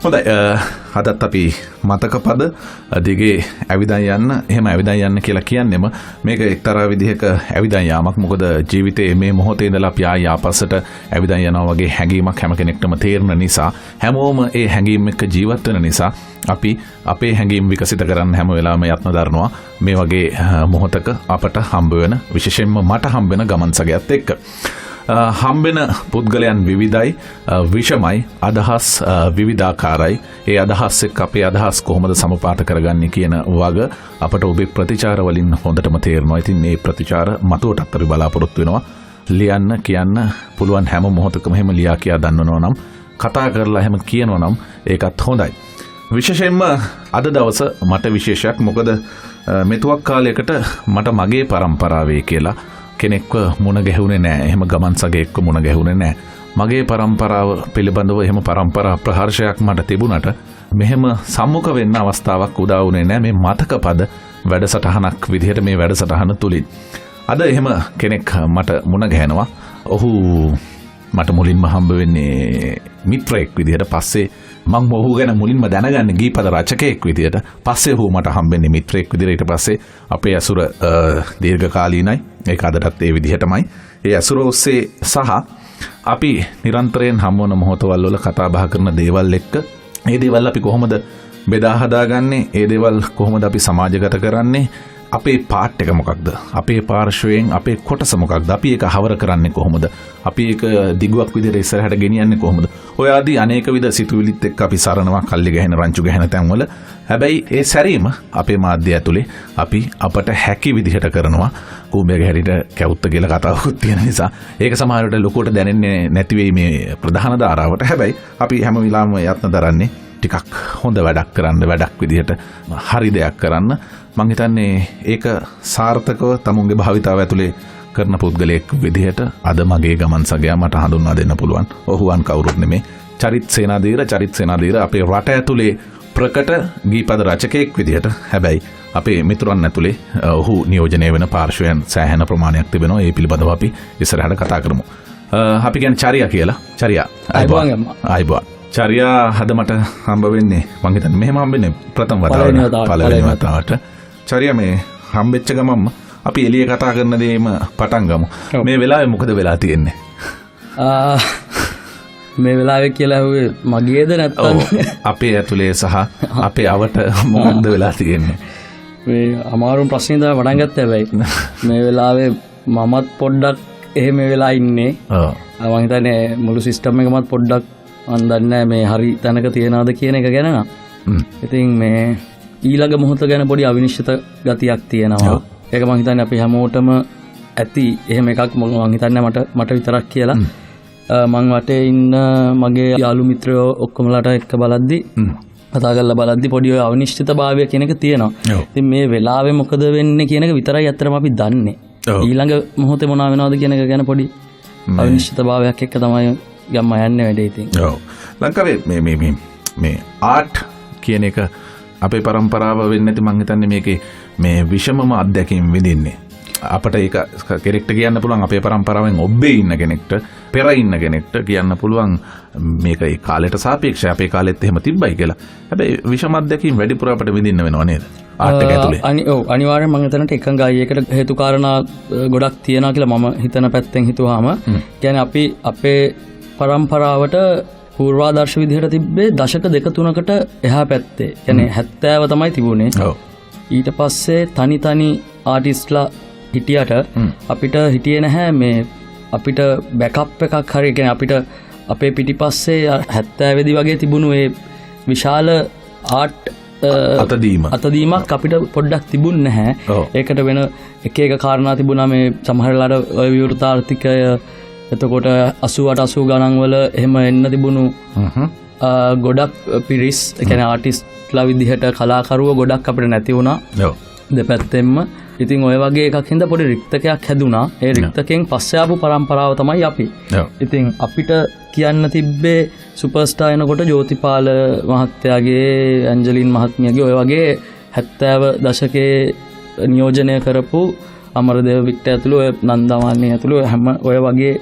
හොඳයි අදත් අපි මතක පද දිගේ ඇවිදන් යන්න එහෙම ඇවිදන් යන්න කියලා කියන්නෙම මේක එක්තරා විදිහක ඇවිදන් යාමක්. මොකද ජීවිතයේ මේ මොහොතේ ඉඳලා අපි ආය ආපස්සට ඇවිදන් යනවා වගේ හැඟීමක් හැම කෙනෙක්ටම තේරෙන නිසා හැමෝම ඒ හැඟීම් එක්ක ජීවත් වෙන නිසා අපි අපේ හැඟීම් විකසිත කරන්න හැම වෙලාවෙම යත්න දරනවා මේ වගේ මොහොතක අපට හම්බ වෙන විශේෂයෙන්ම මට හම්බ වෙන ගමන් සගයත් එක්ක. හම්බෙන පුද්ගලයන් විවිධයි විෂමයි අදහස් විවිධාකාරයි. ඒ අදහස් එක්ක අපේ අදහස් කොහොමද සමපාත කරගන්නේ කියන වග අපට ඔබේ ප්‍රතිචාර වලින් හොඳටම තේරෙනවා. ඉතින් මේ ප්‍රතිචාර මතුවටත් අපි බලාපොරොත්තු වෙනවා. ලියන්න කියන්න පුළුවන් හැම මොහොතකම එහෙම ලියා කියා දන්නවනවා නම් කතා කරලා එහෙම කියනවා නම් ඒකත් හොඳයි. විශේෂයෙන්ම අද දවස මට විශේෂයක්. මොකද මෙතුවක් කාලයකට මට මගේ පරම්පරාවේ කියලා කෙනෙක්ව මුණ ගැහුණේ නැහැ. එහෙම ගමන් සගයෙක්ව මුණ ගැහුණේ නැහැ. මගේ පරම්පරාව පිළිබඳව එහෙම පරම්පරා ප්‍රහර්ෂයක් මට තිබුණට මෙහෙම සම්මුඛ වෙන්න අවස්ථාවක් උදා වුණේ නැහැ මේ මතක පද වැඩසටහනක් විදිහට මේ වැඩසටහන තුලින්. අද එහෙම කෙනෙක් මට මුණ ගැහෙනවා. ඔහු මට මුලින්ම හම්බ වෙන්නේ මිත්‍රයෙක් විදිහට. පස්සේ මම ඔහු ගැන මුලින්ම දැනගන්නේ ගීපද රචකයෙක් විදිහට. පස්සේ ඔහු මට හම්බෙන්නේ මිත්‍රයෙක් විදිහට. ඊට පස්සේ අපේ ඇසුර දීර්ඝකාලීනයි. ඒක අදටත් ඒ විදිහටමයි. ඒ ඇසුර ඔස්සේ සහ අපි නිරන්තරයෙන් හම්බවන මොහොතවල් වල කතා බහ කරන දේවල් එක්ක මේ දේවල් අපි කොහොමද බෙදා හදාගන්නේ? ඒ දේවල් කොහොමද අපි සමාජගත කරන්නේ? අපේ පාට් එක මොකක්ද? අපේ පාර්ශවයෙන් අපේ කොටස මොකක්ද? අපි ඒක හවර කරන්නේ කොහොමද? අපි ඒක දිගුවක් විදිහට ඉස්සරහට ගෙනියන්නේ කොහොමද? ඔය ආදී අනේක විද සිතුවිලිත් එක්ක අපි සරනවා කල්ලි ගැහෙන රංචු ගැහෙන තැන්වල. හැබැයි ඒ සැරීම අපේ මාධ්‍ය ඇතුලේ අපි අපට හැකි විදිහට කරනවා. කූඹියගේ හැරිට කැවුත්ත කියලා කතාවකුත් තියෙන නිසා ඒක සමහරවිට ලොකුවට දැනෙන්නේ නැති වෙයි මේ ප්‍රධාන ධාරාවට. හැබැයි අපි හැම වෙලාවෙම යත්න දරන්නේ ටිකක් හොඳ වැඩක් කරන්න, වැඩක් විදිහට හරි දෙයක් කරන්න. මං හිතන්නේ ඒක සාර්ථකව තමුන්ගේ භාවිතාව ඇතුලේ කරන පුද්ගලයෙක් විදිහට අද මගේ ගමන් සගයා මට හඳුන්වා දෙන්න පුළුවන්. ඔහුවන් කවුරුත් නෙමේ. චරිත් සේනාධීර අපේ රට ඇතුලේ ප්‍රකට ගීපද රචකයෙක් විදිහට. හැබැයි අපේ මිතුරන් ඇතුලේ ඔහු නියෝජනය වෙන පාර්ශවයන් සෑහෙන ප්‍රමාණයක් තිබෙනවා. ඒ පිළිබඳව අපි ඉස්සරහට කතා කරමු. අපි කියන්නේ චරියා කියලා. චරියා ආයිබෝන්. චරියා හද මට හම්බ වෙන්නේ මං හිතන්නේ මෙහෙම හම්බෙන්නේ ප්‍රථම පළවෙනි වතාවට. චරියා මේ හම්බෙච්ච ගමන්ම අපි එළිය කතා කරන දේම පටන් ගමු. මේ වෙලාවේ මොකද වෙලා තියෙන්නේ? මේ වෙලාවේ කියලා හුවේ මගේද නැත්නම් අපේ ඇතුලේ සහ අපේ අවට මොකක්ද වෙලා තියෙන්නේ? මේ අමාරුම ප්‍රශ්නේ තමයි වඩන් ගත්තා. හැබැයි මේ වෙලාවේ මමත් පොඩ්ඩක් එහෙම වෙලා ඉන්නේ. මම හිතන්නේ මුළු සිස්ටම් එකමත් පොඩ්ඩක් මන් දන්නේ මේ හරි තැනක තියනවාද කියන එක ගැන නම්. ඉතින් මේ ඊළඟ මොහොත ගැන පොඩි අවිනිශ්චිත ගතියක් තියෙනවා. ඒක මම හිතන්නේ අපි හැමෝටම ඇති එහෙම එකක්. මම හිතන්නේ මට විතරක් කියලා. මං වටේ ඉන්න මගේ යාළු මිත්‍රයෝ ඔක්කොමලාට එක්ක බලද්දි කතා කරලා බලද්දි පොඩි ඔය අවිනිශ්චිතභාවය කියන එක තියෙනවා. ඉතින් මේ වෙලාවේ මොකද වෙන්නේ කියන එක විතරයි අත්‍තරම අපි දන්නේ. ඊළඟ මොහොතේ මොනවා වෙනවද කියන එක ගැන පොඩි අවිනිශ්චිතභාවයක් එක්ක තමයි ගම්ම යන්නේ වැඩේ. ඉතින් ඔව් ලංකාවේ මේ ආර්ට් කියන එක අපේ පරම්පරාව වෙන්නේ නැති මං හිතන්නේ මේකේ මේ විෂමම අත්දැකීම් විඳින්නේ. අපට ඒක කෙනෙක්ට කියන්න පුළුවන් අපේ පරම්පරාවෙන් ඔබ්බේ ඉන්න කෙනෙක්ට පෙර ඉන්න කෙනෙක්ට කියන්න පුළුවන් මේක ඒ කාලයට සාපේක්ෂව අපේ කාලෙත් එහෙම තිබ්බයි කියලා. හැබැයි විෂම අත්දැකීම් වැඩිපුර අපිට විඳින්න වෙනව නේද? ආර්ට් එක ඇතුලේ. අනිවාර්යෙන් මම හිතනට එකඟයි. ඒකට හේතු කාරණා ගොඩක් තියෙනවා කියලා මම හිතන පැත්තෙන් හිතුවාම කියන්නේ අපි අපේ පරම්පරාවට පූර්වාදර්ශ විදිහට තිබ්බේ දශක 2-3කට එහා පැත්තේ. කියන්නේ 70 තමයි තිබුණේ. ඊට පස්සේ තනි ආටිස්ට්ලා හිටියට අපිට හිටියේ නැහැ මේ අපිට බෑකප් එකක් හරි. කියන්නේ අපිට අපේ පිටිපස්සේ 70 දී වගේ තිබුණු ඒ විශාල ආර්ට් අතදීමක් අපිට පොඩ්ඩක් තිබුණ නැහැ. ඒකට වෙන එක කාරණා තිබුණා. මේ සමහර වෙලාවට ඔය විවෘත ආර්ථිකය එතකොට 88-80 ගණන් වල එහෙම එන්න තිබුණු ගොඩක් පිරිස් කියන්නේ ආටිස්ට්ලා විදිහට කලාකරුවෝ ගොඩක් අපිට නැති වුණා දෙපැත්තෙන්ම. ඉතින් ඔය වගේ එකක් හින්දා පොඩි රික්තකයක් හැදුනා. ඒ රික්තකයෙන් පස්සේ ආපු පරම්පරාව තමයි අපි. ඉතින් අපිට කියන්න තිබ්බේ සුපර්ස්ටාර් එනකොට ජෝතිපාල මහත්තයාගේ ඇන්ජලින් මහත්මියගේ ඔය වගේ 70 දශකයේ නියෝජනය කරපු අමරදේව වික්ටර් ඇතුළු ඔය නන්දමාලනී ඇතුළු හැම ඔය වගේ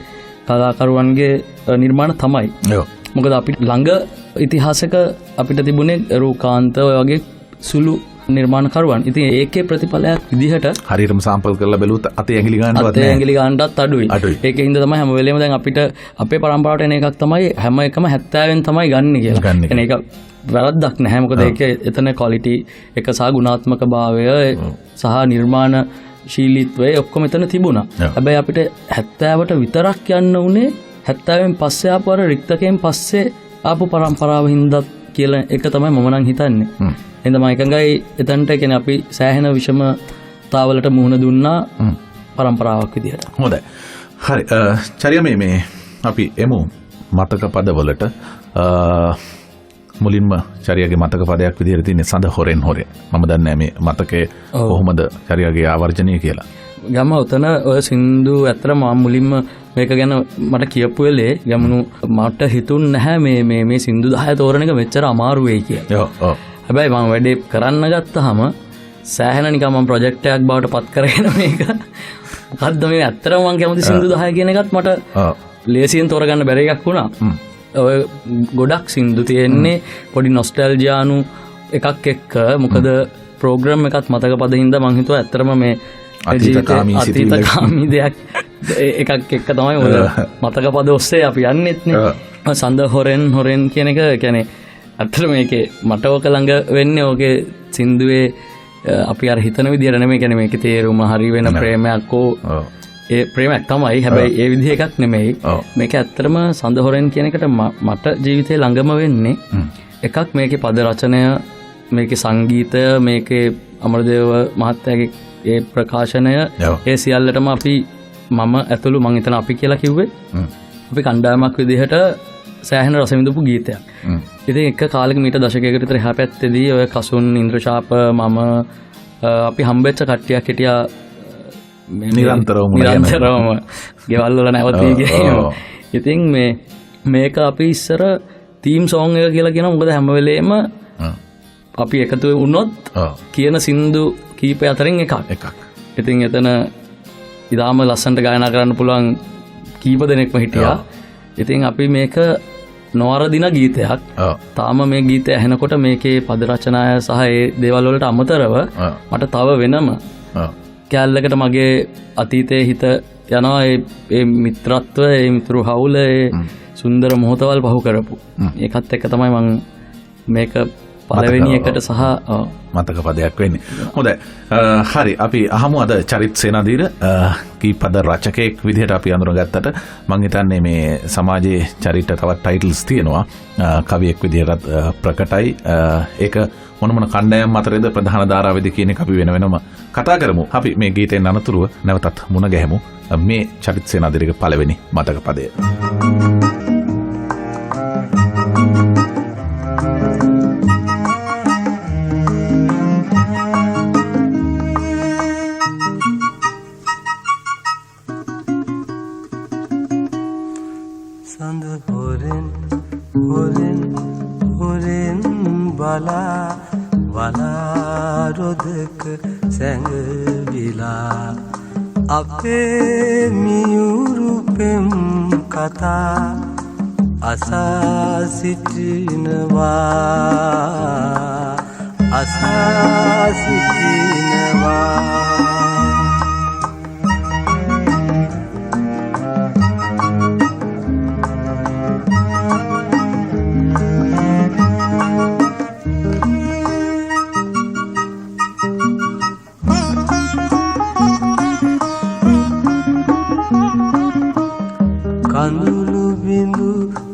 කලාකරුවන්ගේ නිර්මාණ තමයි. මොකද අපිට ළඟ ඉතිහාසක අපිට තිබුණේ රූකාන්ත වගේ සුළු නිර්මාණකරුවන්. ඉතින් ඒකේ ප්‍රතිඵලයක් විදිහට හරියටම සාම්පල් කරලා බැලුවොත් අතේ ඇඟිලි ගන්නවත් අතේ ඇඟිලි ගන්නටත් අඩුයි. ඒකේ හින්දා තමයි හැම වෙලේම දැන් අපිට අපේ පරම්පරාවට එන එකක් තමයි හැම එකම 70න් තමයි ගන්න කියලා. يعني ඒක වැරද්දක් නැහැ. මොකද ඒකේ එතන ක්වොලිටි එක සහ ගුණාත්මක භාවය සහ නිර්මාණ ශීලීත්වය ඔක්කොම එතන තිබුණා. හැබැයි අපිට 70ට විතරක් යන්න උනේ 70න් පස්සේ ආපු අර රික්තකයෙන් පස්සේ ආපු පරම්පරාව හින්දා කියලා එක තමයි මම නම් හිතන්නේ. එහෙනම් මම එකඟයි එතනට කියන්නේ අපි සෑහෙන විෂමතාවලට මුහුණ දුන්නා පරම්පරාවක් විදිහට. හොඳයි. හරි. චරිය මේ අපි එමු මතක පදවලට. මුලින්ම චරියගේ මතක පදයක් විදිහට තියෙන්නේ සඳ හොරෙන් හොරෙන්. මම දන්නේ මේ මතකේ කොහොමද චරියගේ ආවර්ජනය කියලා. ගම උතන ඔය සින්දු ඇත්තට මම මුලින්ම මේක ගැන මට කියපු වෙලේ ගමනු මට හිතුන්නේ නැහැ මේ සින්දු 10 තෝරන එක මෙච්චර අමාරු වෙයි කියලා. ඔව්. හැබැයි මම වැඩේ කරන්න ගත්තාම සෑහෙන නිකන් මම ප්‍රොජෙක්ට් එකක් බවට පත් කරගෙන මේක මොකද්ද මේ ඇත්තටම මම කැමති සින්දු 10 කියන එකත් මට ලේසියෙන් තෝරගන්න බැරි එකක් වුණා. ඔය ගොඩක් සින්දු තියෙන්නේ පොඩි නොස්ටැල්ජියානු එකක් එක්ක. මොකද ප්‍රෝග්‍රෑම් එකත් මතක පද හින්දා මම හිතුවා ඇත්තටම මේ අතීතකාමී දෙයක් එකක් එක්ක තමයි ඔය මතක පද ඔස්සේ අපි යන්නෙත් නේ. සඳ හොරෙන් හොරෙන් කියන එක කියන්නේ ඇත්තට මේකේ මට ඔක ළඟ වෙන්නේ ඔකේ සින්දුවේ අපි අර හිතන විදිහට නෙමෙයි. කියන්නේ මේකේ තේරුම හරි වෙන ප්‍රේමයක් ඒ ප්‍රේමයක් තමයි. හැබැයි ඒ විදිහ එකක් නෙමෙයි. මේක ඇත්තටම සඳ හොරෙන් කියන එකට මට ජීවිතේ ළඟම වෙන්නේ එකක් මේකේ පද රචනය, මේකේ සංගීතය, මේකේ අමරදේව මහත්තයාගේ ඒ ප්‍රකාශනය, ඒ සියල්ලටම අපි මම ඇතුළු මං එතන අපි කියලා කිව්වේ අපි කණ්ඩායමක් විදිහට සෑහෙන රස විඳපු ගීතයක්. ඉතින් එක කාලෙක මීට දශකයකට විතර එහා පැත්තේදී ඔය කසුන් ඉන්ද්‍රශාප මම අපි හම්බෙච්ච කට්ටියක් හිටියා නිරන්තරවම ගෙවල් වල නැවතී ගිහින්. ඉතින් මේක අපි ඉස්සර තීම් සෝං එක කියලා කියනවා. මොකද හැම වෙලේම අපි එකතු වුණොත් කියන සින්දු කීපය අතරින් එකක්. ඉතින් එතන ඉතාලම ලස්සනට ගායනා කරන්න පුළුවන් කීප දෙනෙක්ම හිටියා. ඉතින් අපි මේක නොවරදින ගීතයක්. තාම මේ ගීතය ඇහෙනකොට මේකේ පද රචනාය සහ ඒ දේවල් වලට අමතරව මට තව වෙනම කැලලකට මගේ අතීතයේ හිත යනවා. ඒ මිත්‍රත්වය, ඒ මිතුරු හවුල, ඒ සුන්දර මොහොතවල් පහු කරපු ඒකත් එක්ක තමයි මම මේක පළවෙනි එකට සහ මතක පදයක් වෙන්නේ. හොඳයි. හරි. අපි අහමු අද චරිත් සේනාධීර කී පද රචකයෙක් විදිහට අපි අඳුරගත්තට මම හිතන්නේ මේ සමාජයේ චරිත තවත් ටයිටල්ස් තියෙනවා. කවියෙක් විදිහට ප්‍රකටයි. ඒක මොන කණ්ඩායම් අතරේද ප්‍රධාන ධාරාවේද කියන එක අපි වෙනම කතා කරමු. අපි මේ ගීතයෙන් අනතුරුව නැවතත් මුණ ගැහෙමු. මේ චරිත් සේනාධීරගේ පළවෙනි මතක පදය. අපේ මියුරු පෙම් කතා අසා සිටිනවා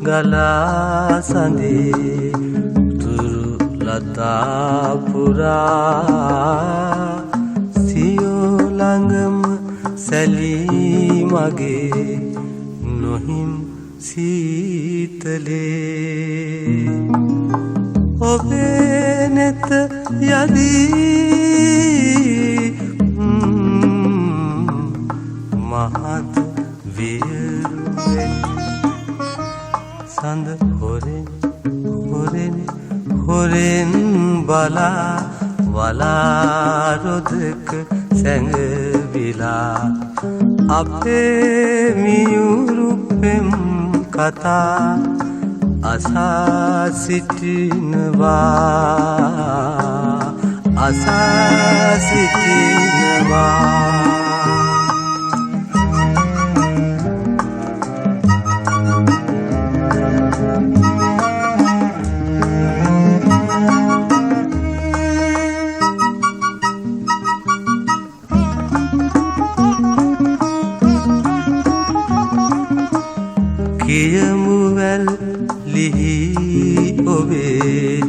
ගලා සඳේ තුරු ලතා පුරා සියෝ ළඟම සැලී මගේ නොහිම් සීතලේ ඔබේ නෙත යදී මහත් වියරුවෙන් සඳ හොරෙන් බලා වලාරොදක සැඟවිලා අපේ මියුරු පෙම් කතා අසා සිටිනවා කියමුවැල් ලිහි ඔබේ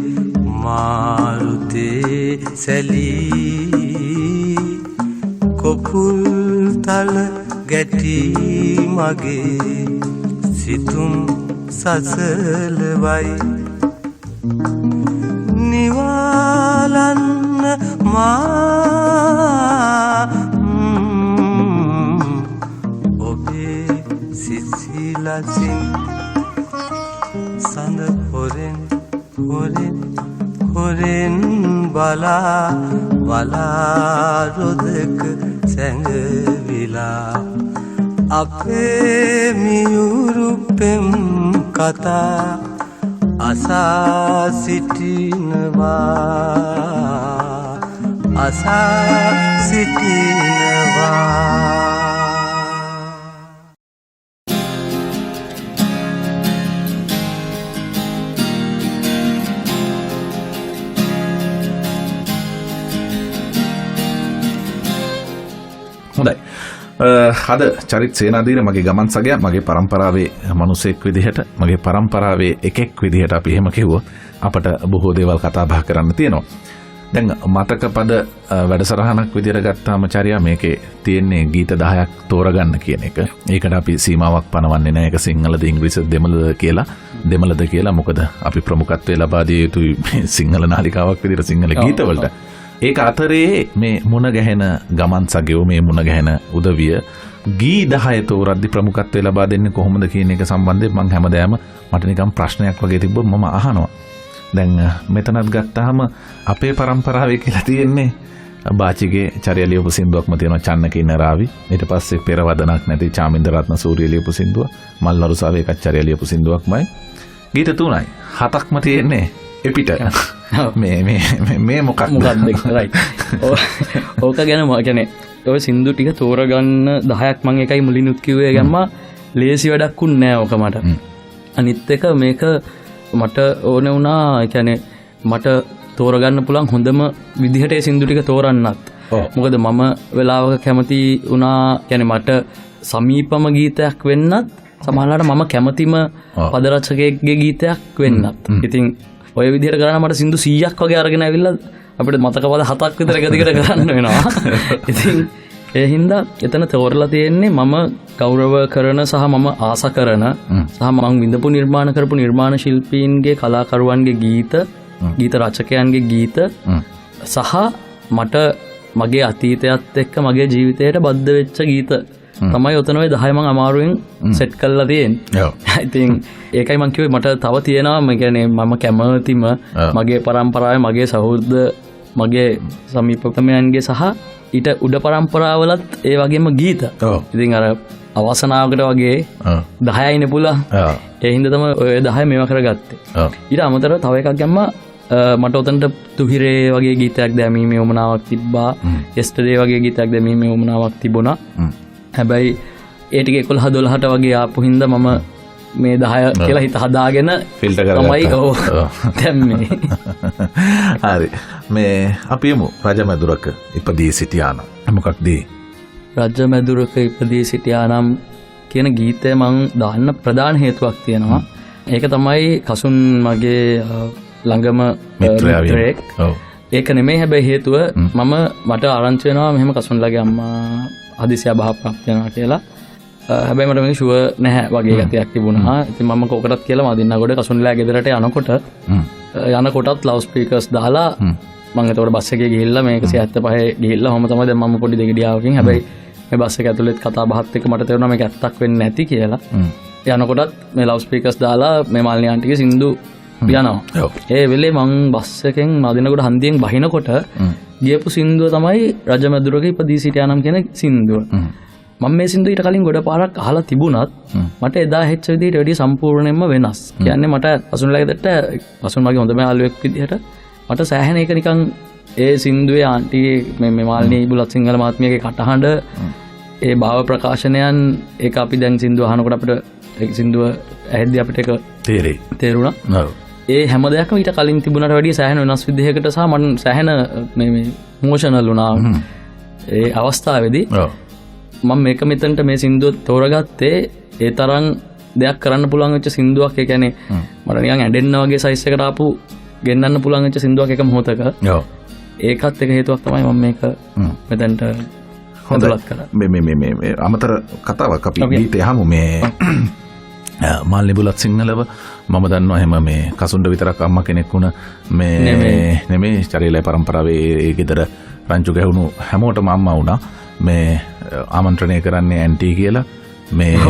මාරුතේ සැලී කොපුල් තල ගැටි මගේ සිතුම් සසලවයි නිවාලන්න මා ඔබේ සිසිලසින් සඳ හොරෙන් බලා රොදක සැඟවිලා අපේ මියුරු පෙම් කතා අසා සිටිනවා හොඳයි. අද චරිත් සේනාධීර මගේ ගමන් සගයා මගේ පරම්පරාවේ මිනිසෙක් විදිහට මගේ පරම්පරාවේ එකෙක් විදිහට අපි එහෙම කිව්වොත් අපට බොහෝ දේවල් කතා බහ කරන්න තියෙනවා. දැන් මතක පද වැඩසටහනක් විදිහට ගත්තාම චර්යා මේකේ තියෙන්නේ ගීත 10ක් තෝරගන්න කියන එක. ඒකට අපි සීමාවක් පනවන්නේ නැහැ. ඒක සිංහලද ඉංග්‍රීසිද දෙමළද කියලා මොකද අපි ප්‍රමුඛත්වය ලබා දිය යුතුයි සිංහල නාලිකාවක් විදිහට සිංහල ගීතවලට. ඒක අතරේ මේ මුණ ගැහෙන ගමන් සගයෝ මේ මුණ ගැහෙන උදවිය ගී 10 තෝරද්දි ප්‍රමුඛත්වය ලබා දෙන්නේ කොහොමද කියන එක සම්බන්ධයෙන් මම හැමදාම මට නිකන් ප්‍රශ්නයක් වගේ තිබ්බොත් මම අහනවා. දැන් මෙතනත් ගත්තාම අපේ පරම්පරාවේ කියලා තියෙන්නේ බාචිගේ චර්ය ලියපු සින්දුවක්ම තියෙනවා චන්න කින්න රාවි. ඊට පස්සේ පෙරවදනක් නැති චාමින්ද රත්න සූරිය ලියපු සින්දුව මල්වරුසාවේ එකක් චර්ය ලියපු සින්දුවක්මයි. ගීත 3යි 7ක්ම තියෙන්නේ එපිට. මේ මොකක්ද රයිට්. ඕක ගැන මම කියන්නේ ඔය සින්දු ටික තෝරගන්න 10ක් මම එකයි මුලිනුත් කිව්වේ ගැම්මා ලේසි වැඩක් උන් නෑ ඕක මට. අනිත් එක මේක මට ඕනේ වුණා කියන්නේ මට තෝරගන්න පුළුවන් හොඳම විදිහට ඒ සින්දු ටික තෝරන්නත්. මොකද මම වෙලාවක කැමති වුණා කියන්නේ මට සමීපම ගීතයක් වෙන්නත් සමහරවිට මම කැමතිම පද රචකයෙක්ගේ ගීතයක් වෙන්නත්. ඉතින් ඔය විදිහට කරා මට සින්දු 100ක් වගේ අරගෙන ඇවිල්ලා අපිට මතක පද 7ක් විතර එක දිගට කරන්න වෙනවා. ඉතින් ඒ හින්දා එතන තෝරලා තියෙන්නේ මම ගෞරව කරන සහ මම ආස කරන සහ මම විඳපු නිර්මාණ කරපු නිර්මාණ ශිල්පීන්ගේ කලාකරුවන්ගේ ගීත රචකයන්ගේ ගීත සහ මට මගේ අතීතයත් එක්ක මගේ ජීවිතයට බද්ධ වෙච්ච ගීත තමයි ඔතන ඔය 10 මම අමාරුවෙන් සෙට් කරලා තියෙන්නේ. ඉතින් ඒකයි මම කිව්වේ මට තව තියෙනවා මම කියන්නේ මම කැමතිම මගේ පරම්පරාවේ මගේ සහෝදර මගේ සමීපකමයන්ගේ සහ ඊට උඩ පරම්පරාවලත් ඒ වගේම ගීත. ඉතින් අර අවසනාවකට වගේ 10යිනේ පුළුවන්. ඒ හින්දා තමයි ඔය 10 මේවා කරගත්තේ. ඊට අමතරව තව එකක් ගැම්මා මට උතන්ට තුහිරේ වගේ ගීතයක් දැමීමේ උමනාවක් තිබ්බා. yesterday වගේ ගීතයක් දැමීමේ උමනාවක් තිබුණා. හැබැයි ඒ ටික 11 12ට වගේ ආපු හින්දා මම මේ 10 කියලා හිත හදාගෙන ෆිල්ටර් කරගත්තා. දැම්මේ. හරි. මේ අපි යමු රජමැදුරක ඉපදී සිටියානම්. මොකක්ද? රජමැදුරක ඉපදී සිටියානම් කියන ගීතය මම දාන්න ප්‍රධාන හේතුවක් තියෙනවා. ඒක තමයි කසුන් මගේ ළඟම මිත්‍රයෙක්. ඒක නෙමෙයි හැබැයි හේතුව මට ආරංචි වෙනවා මෙහෙම කසුන්ලගේ අම්මා හදිසිය අභාවප්‍රාප්ත වෙනවා කියලා. හැබැයි මට මේක ෂුවර් නැහැ වගේ ගතියක් තිබුණා. ඉතින් මම කොකටත් කියලා මදින්නගොඩ කසුන්ලා ගෙදරට යනකොටත් ලවුඩ් ස්පීකර්ස් දාලා මම එතකොට බස් එකේ ගිහිල්ලා මේක 175 ගිහිල්ලා ඔහම තමයි දැන් මම පොඩි දෙගිඩියාවකින් හැබැයි මේ බස් එක ඇතුළෙත් කතා බහත් එක්ක මට තේරුණා මේක ඇත්තක් වෙන්නේ නැති කියලා. යනකොටත් මේ ලවුඩ් ස්පීකර්ස් දාලා මේ මාල්නී ආන්ටිගේ සින්දු යනවා. ඒ වෙලේ මං බස් එකෙන් මදිනකොට හන්දියෙන් බහිනකොට ගියපු සින්දුව තමයි රජමැදුරක ඉපදී සිටියානම් කියන සින්දුව. මම මේ සින්දුව ඊට කලින් ගොඩ පාරක් අහලා තිබුණත් මට එදා හෙච්ච විදිහට වැඩි සම්පූර්ණයෙන්ම වෙනස්. කියන්නේ මට අසුන්ලගෙදට අසුන් වගේ හොඳම යාළුවෙක් විදිහට මට සෑහෙන එක නිකන් ඒ සින්දුවේ ආන්ටි මේ මාල්නී බුලත් සිංහල මහත්මියගේ කටහඬ ඒ භාව ප්‍රකාශනයන් ඒක අපි දැන් සින්දුව අහනකොට අපිට ඒ සින්දුව ඇහෙද්දී අපිට ඒක තේරුණා. ඒ හැම දෙයක්ම ඊට කලින් තිබුණාට වැඩිය සෑහෙන වෙනස් විදිහකට සහ මම සෑහෙන මේ ඉමෝෂනල් වුණා ඒ අවස්ථාවේදී. මම මේක මෙතනට මේ සින්දුව තෝරගත්තේ ඒ තරම් දෙයක් කරන්න පුළුවන් වෙච්ච සින්දුවක්. ඒ කියන්නේ මට නිකන් ඇඬෙන්න වගේ සයිස් එකට ආපු ගෙන්නන්න පුළුවන් වෙච්ච සින්දුවක් එක මොහොතක. ඒකත් එක හේතුවක් තමයි මම මේක මෙතනට හොඳලත් කරා. මේ අමතර කතාවක් අපි ගීතය අහමු. මේ මාල්නී බුලත් සිංහලව මම දන්නවා එහෙම මේ කසුන්ඩ විතරක් අම්මා කෙනෙක් වුණ මේ නෙමේ චරිලය පරම්පරාවේ ඒ ගෙදර රංචු ගැහුණු හැමෝටම අම්මා වුණා. මේ ආමන්ත්‍රණය කරන්නේ ඇන්ටි කියලා. මේක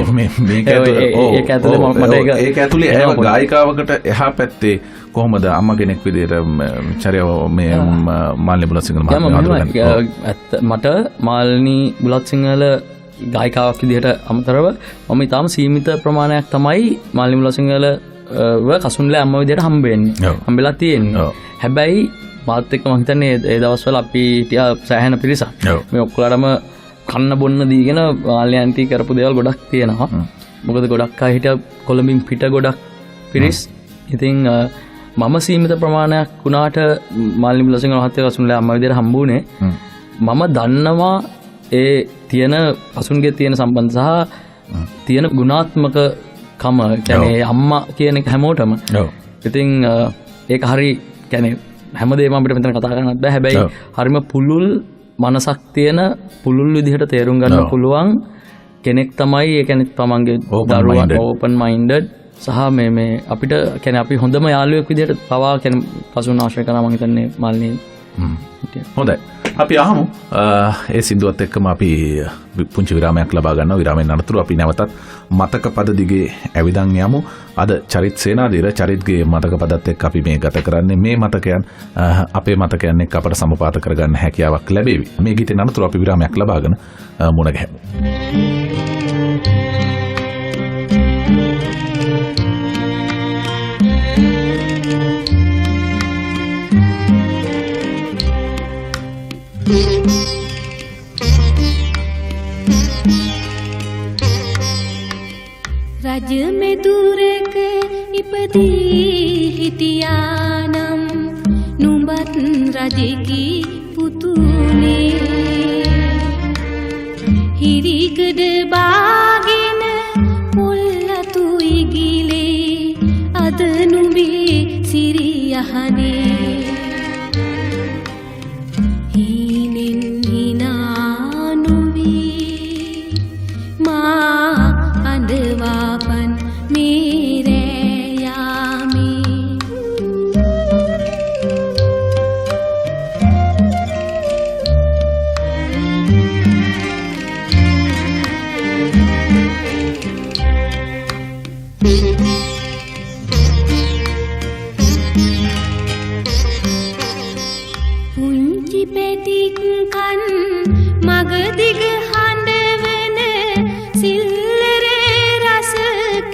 ඇතුලේ ඇය ගායිකාවකට එහා පැත්තේ කොහොමද අම්මා කෙනෙක් විදිහට චරියාව මේ මාල්නී බුලත් සිංහල මට මාල්නී බුලත් සිංහල ගායිකාවක් විදිහට අමතරව මම ඊටාම සීමිත ප්‍රමාණයක් තමයි මාල්නී බුලත් සිංහල කසුන්ලේ අම්මා විදිහට හම්බෙලා තියෙන්නේ. හැබැයි මාත් එක්ක මම හිතන්නේ ඒ දවස්වල අපි ටිකා සෑහෙන පිරිසක් මේ ඔක්කොලටම කන්න බොන්න දීගෙන මාල්නී ආන්ටි කරපු දේවල් ගොඩක් තියෙනවා. මොකද ගොඩක් අය හිටියා කොළඹින් පිට ගොඩක් පිරිස්. ඉතින් මම සීමිත ප්‍රමාණයක් වුණාට මාල්නී බුලත් සිංහල මහත්තයා කසුන්ලේ අම්මා විදිහට හම්බුනේ. මම දන්නවා ඒ තියෙන අසුන්ගේ තියෙන සම්බන්ධ සහ තියෙන ගුණාත්මක කම කියන්නේ අම්මා කියන එක හැමෝටම. ඉතින් ඒක හරි කියන්නේ හැමදේම අපිට මෙතන කතා කරන්නත් බෑ. හැබැයි හරිම පුළුල් මනසක් තියෙන පුළුල් විදිහට තේරුම් ගන්න පුළුවන් කෙනෙක් තමයි ඒ කියන්නේ තමන්ගේ දරුවන් ඕපන් මයින්ඩඩ් සහ මේ අපිට කියන්නේ අපි හොඳම යාළුවෙක් විදිහට පවා කියන්නේ කසුන් ආශ්‍රය කරනවා මම හිතන්නේ මාල්නී. හොඳයි. අපි අහමු ඒ සින්දුවත් එක්කම අපි පුංචි විරාමයක් ලබා ගන්නවා. විරාමයෙන් අනතුරු අපි නැවතත් මතක පද දිගේ ඇවිදන් යමු. අද චරිත් සේනාධීර චරිත්ගේ මතක පදත් එක්ක අපි මේ ගත කරන්නේ මේ මතකයන් අපේ මතකයන් එක්ක අපට සමපාත කරගන්න හැකියාවක් ලැබේවි. මේ ගීතෙන් අනතුරු අපි විරාමයක් ලබාගෙන මුණ ගැහෙමු. රජ මෙදුරක ඉපදී හිටියානම් නුඹත් රජෙකි පුතුනේ. හිරිකඩ බාගෙන පොල්ලතු ඉගිලේ අද නුඹේ සිරියහනේ. හීනෙන් හිනා නොවී මා අඬවාපන් මේ රෑ යාමේ. පුංචි පැටික් කන් මගදිග හඬවන සිල්ලරේ රස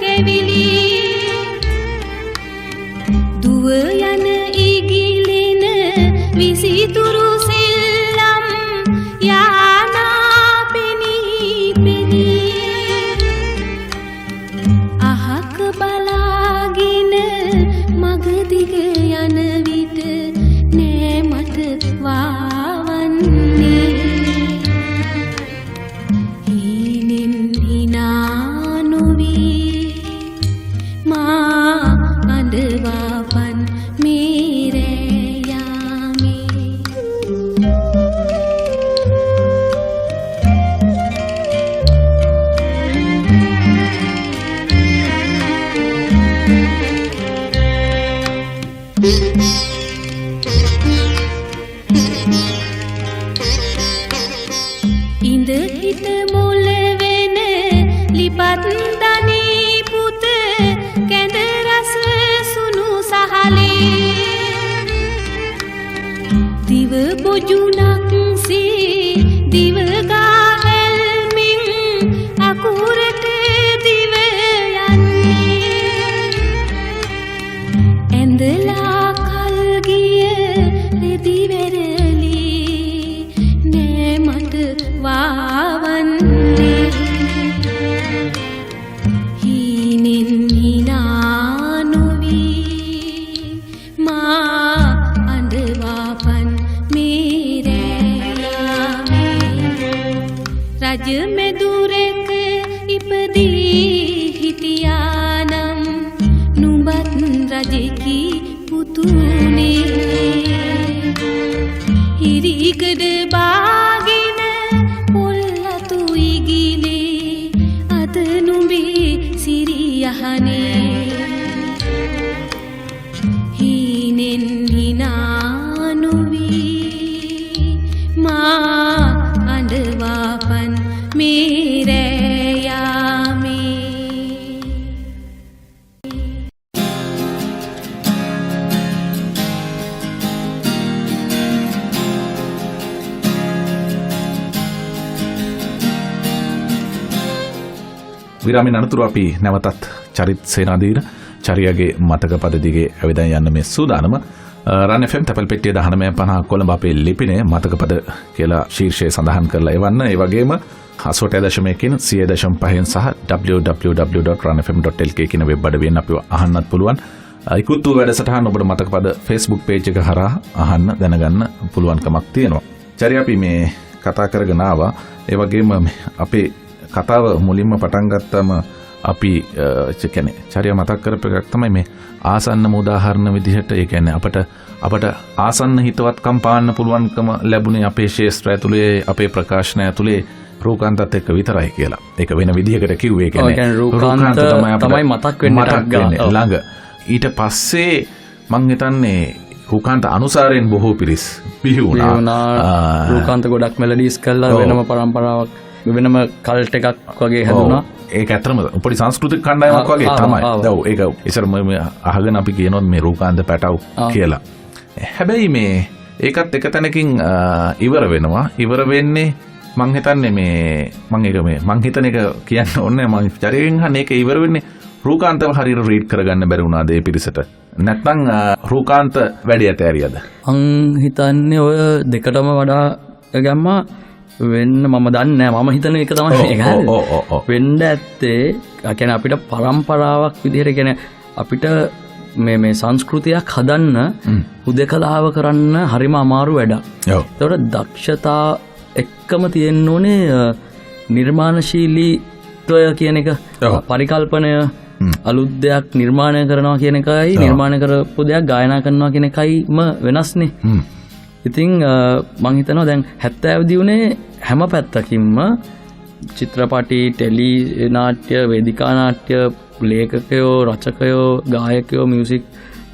කෙවිලි දුව යන ඉගිලෙන විසිතුරු සෙල්ලම් යානා පෙනී පෙනී අහක බලාගෙන මගදිග යන විට නෑ මට වාවන්නේ. හීනෙන් හිනා නොවී මා අඬවාපන් මේ රෑ යාමේ. ඉඳ හිට මුල වෙන ලිපත් දනී පුත කැඳ රස සුණු සහලේ දිව බොජුනක් සේ දිව ගා හැල්මින් රජ මෙදුරෙක ඉපදී හිටියානම් නුඹත් රජෙකි පුතුනේ හිරිකඩ බාගෙන පොල්ලතු ඉගිලේ අද නුඹේ සිරියහනේ හීනෙන් හිනා නොවී මා අඬවාපන් මේ රෑ යාමේ විරාමයෙන් අනතුරු අපි නැවතත් චරිත් සේනාධීර චරියාගේ මතක පද දිගේ ඇවිදන් යන්න මේ සූදානම රන් FM තැපල් පෙට්ටිය 1950 කොළඹ අපේ ලිපිනේ මතක පද කියලා ශීර්ෂය සඳහන් කරලා එවන්න. ඒ වගේම 88.1 100.5 සහ www.runfm.lk කියන වෙබ් අඩවියෙන් අපිව අහන්නත් පුළුවන්. ඉක්ුත් වූ වැඩසටහන් ඔබට මතක පද Facebook page එක හරහා අහන්න දැනගන්න පුළුවන්කමක් තියෙනවා. චරියා අපි මේ කතා කරගෙන ආවා. ඒ වගේම අපේ කතාව මුලින්ම පටන් ගත්තම අපි කියන්නේ චරියා මතක් කරපු එකක් තමයි මේ ආසන්නම උදාහරණ විදිහට ඒ කියන්නේ අපට ආසන්න හිතවත්කම් පාන්න පුළුවන්කම ලැබුණේ අපේ ශාස්ත්‍රය ඇතුලේ අපේ ප්‍රකාශනය ඇතුලේ රූකාන්තත් එක්ක විතරයි කියලා. ඒක වෙන විදිහකට කිව්වේ කියන්නේ රූකාන්ත තමයි මතක් වෙන්නේ ළඟ. ඊට පස්සේ මං හිතන්නේ රූකාන්ත අනුසාරයෙන් බොහෝ පිරිස් බිහි වුණා. රූකාන්ත ගොඩක් මෙලඩීස් කළා වෙනම පරම්පරාවක් වෙනම කල්ට් එකක් වගේ හැදුණා. ඒක ඇත්තම පොඩි සංස්කෘතික කණ්ඩායමක් වගේ තමයි. දැන් ඒක ඉස්සර අහගෙන අපි කියනොත් මේ රූකාන්ත පැටව් කියලා. හැබැයි මේ ඒකත් එක තැනකින් ඉවර වෙනවා. ඉවර වෙන්නේ මං හිතන්නේ මං හිතන එක කියන්න ඕනේ මං චරියෙන් හන්නේ ඒක ඉවර වෙන්නේ රූකාන්තව හරියට රීඩ් කරගන්න බැරි වුණාද ඒ පිරිසට? නැත්නම් රූකාන්ත වැඩි ඇතෑරියද? මං හිතන්නේ ඔය දෙකටම වඩා ගැම්මා වෙන්න මම දන්නේ නැහැ. මම හිතන එක තමයි ඒක. වෙන්න ඇත්තේ කියන්නේ අපිට පරම්පරාවක් විදිහට කියන්නේ අපිට මේ සංස්කෘතියක් හදන්න හුදකලාව කරන්න හරිම අමාරු වැඩක්. ඒතකොට දක්ෂතා එක්කම තියෙන්න ඕනේ නිර්මාණශීලීත්වය කියන එක. පරිකල්පනය අලුත් දෙයක් නිර්මාණය කරනවා කියන එකයි නිර්මාණය කරපු දෙයක් ගායනා කරනවා කියන එකයිම වෙනස්නේ. ඉතින් මං හිතනවා දැන් 70 දියුනේ හැම පැත්තකින්ම චිත්‍රපටි, ටෙලි නාට්‍ය, වේදිකා නාට්‍ය, ලේඛකයෝ, රචකයෝ, ගායකයෝ, මියුසික්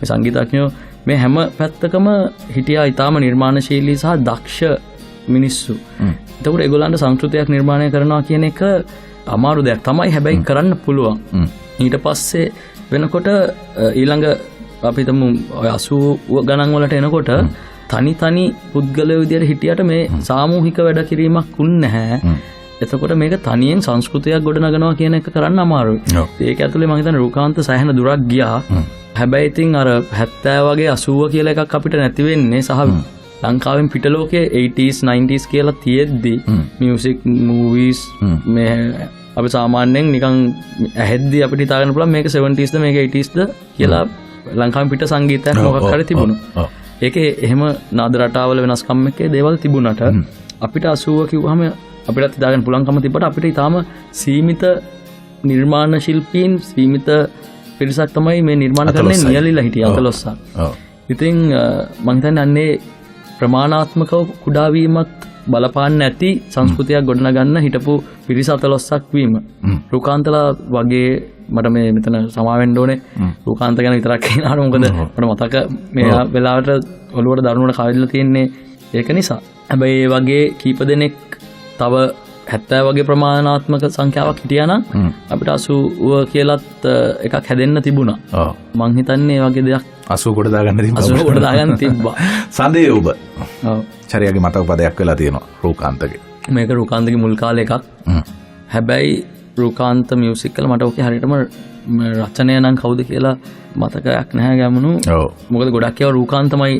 සංගීතඥයෝ මේ හැම පැත්තකම හිටියා ඊටාම නිර්මාණශීලී සහ දක්ෂ මිනිස්සු. එතකොට ඒගොල්ලන්ට සංස්කෘතියක් නිර්මාණය කරනවා කියන එක අමාරු දෙයක් තමයි. හැබැයි කරන්න පුළුවන්. ඊට පස්සේ වෙනකොට ඊළඟ අපි හිතමු 80 ගණන් වලට එනකොට තනි පුද්ගලයෝ විදියට හිටියට මේ සාමූහික වැඩ කිරීමක් උන්නේ නැහැ. එතකොට මේක තනියෙන් සංස්කෘතියක් ගොඩනගනවා කියන එක කරන්න අමාරුයි. ඒක ඇතුලේ මම හිතන්නේ රූකාන්ත සෑහෙන දුරක් ගියා. හැබැයි ඉතින් අර 70 වගේ 80 කියලා එකක් අපිට නැති වෙන්නේ සහ ලංකාවෙන් පිටලෝකයේ 80s 90s කියලා තියෙද්දි මියුසික් මූවිස් මේ අපි සාමාන්‍යයෙන් නිකන් ඇහෙද්දි අපිට හිතාගන්න පුළුවන් මේක 70s ද මේක 80s ද කියලා ලංකාවෙන් පිට සංගීතයක් මොකක් හරි තිබුණා. ඒකේ එහෙම නාද රටාවල වෙනස්කම් එකේ දේවල් තිබුණාට අපිට 80 කිව්වහම අපිට හිතාගන්න පුළුවන්කම තිබ්බට අපිට ඊටාම සීමිත නිර්මාණ ශිල්පීන් සීමිත පිරිසක් තමයි මේ නිර්මාණ කරන්නේ නියලිලා හිටිය 14ක්. ඉතින් මම හිතන්නේ අන්නේ ප්‍රමාණාත්මකව කුඩා වීමක් බලපාන්න නැති සංස්කෘතියක් ගොඩනගන්න හිටපු පිරිස 14ක් වීම. රූකාන්තලා වගේ මට මේ මෙතන සමාවෙන්න ඕනේ. රූකාන්ත ගැන විතරක් කියනහම මොකද මට මතක මේ වෙලාවට ඔළුවට දරුණුවට කවිදලා තියෙන්නේ ඒක නිසා. හැබැයි ඒ වගේ කීප දෙනෙක් තව 70 වගේ ප්‍රමාණාත්මක සංඛ්‍යාවක් හිටියා නම් අපිට 80 කියලාත් එකක් හැදෙන්න තිබුණා. මං හිතන්නේ ඒ වගේ දෙයක් 80 කොට දාගන්න තිබ්බා. 80 කොට දාගන්න තිබ්බා. සඳේ ඔබ. චරියාගේ මතක පදයක් වෙලා තියෙනවා රූකාන්තගේ. මේක රූකාන්තගේ මුල් කාලේ එකක්. හැබැයි රූකාන්ත මියුසික් වල මට ඔකේ හරියටම රචනය නම් කවුද කියලා මතකයක් නැහැ ගැමුණු. මොකද ගොඩක් ඒවා රූකාන්තමයි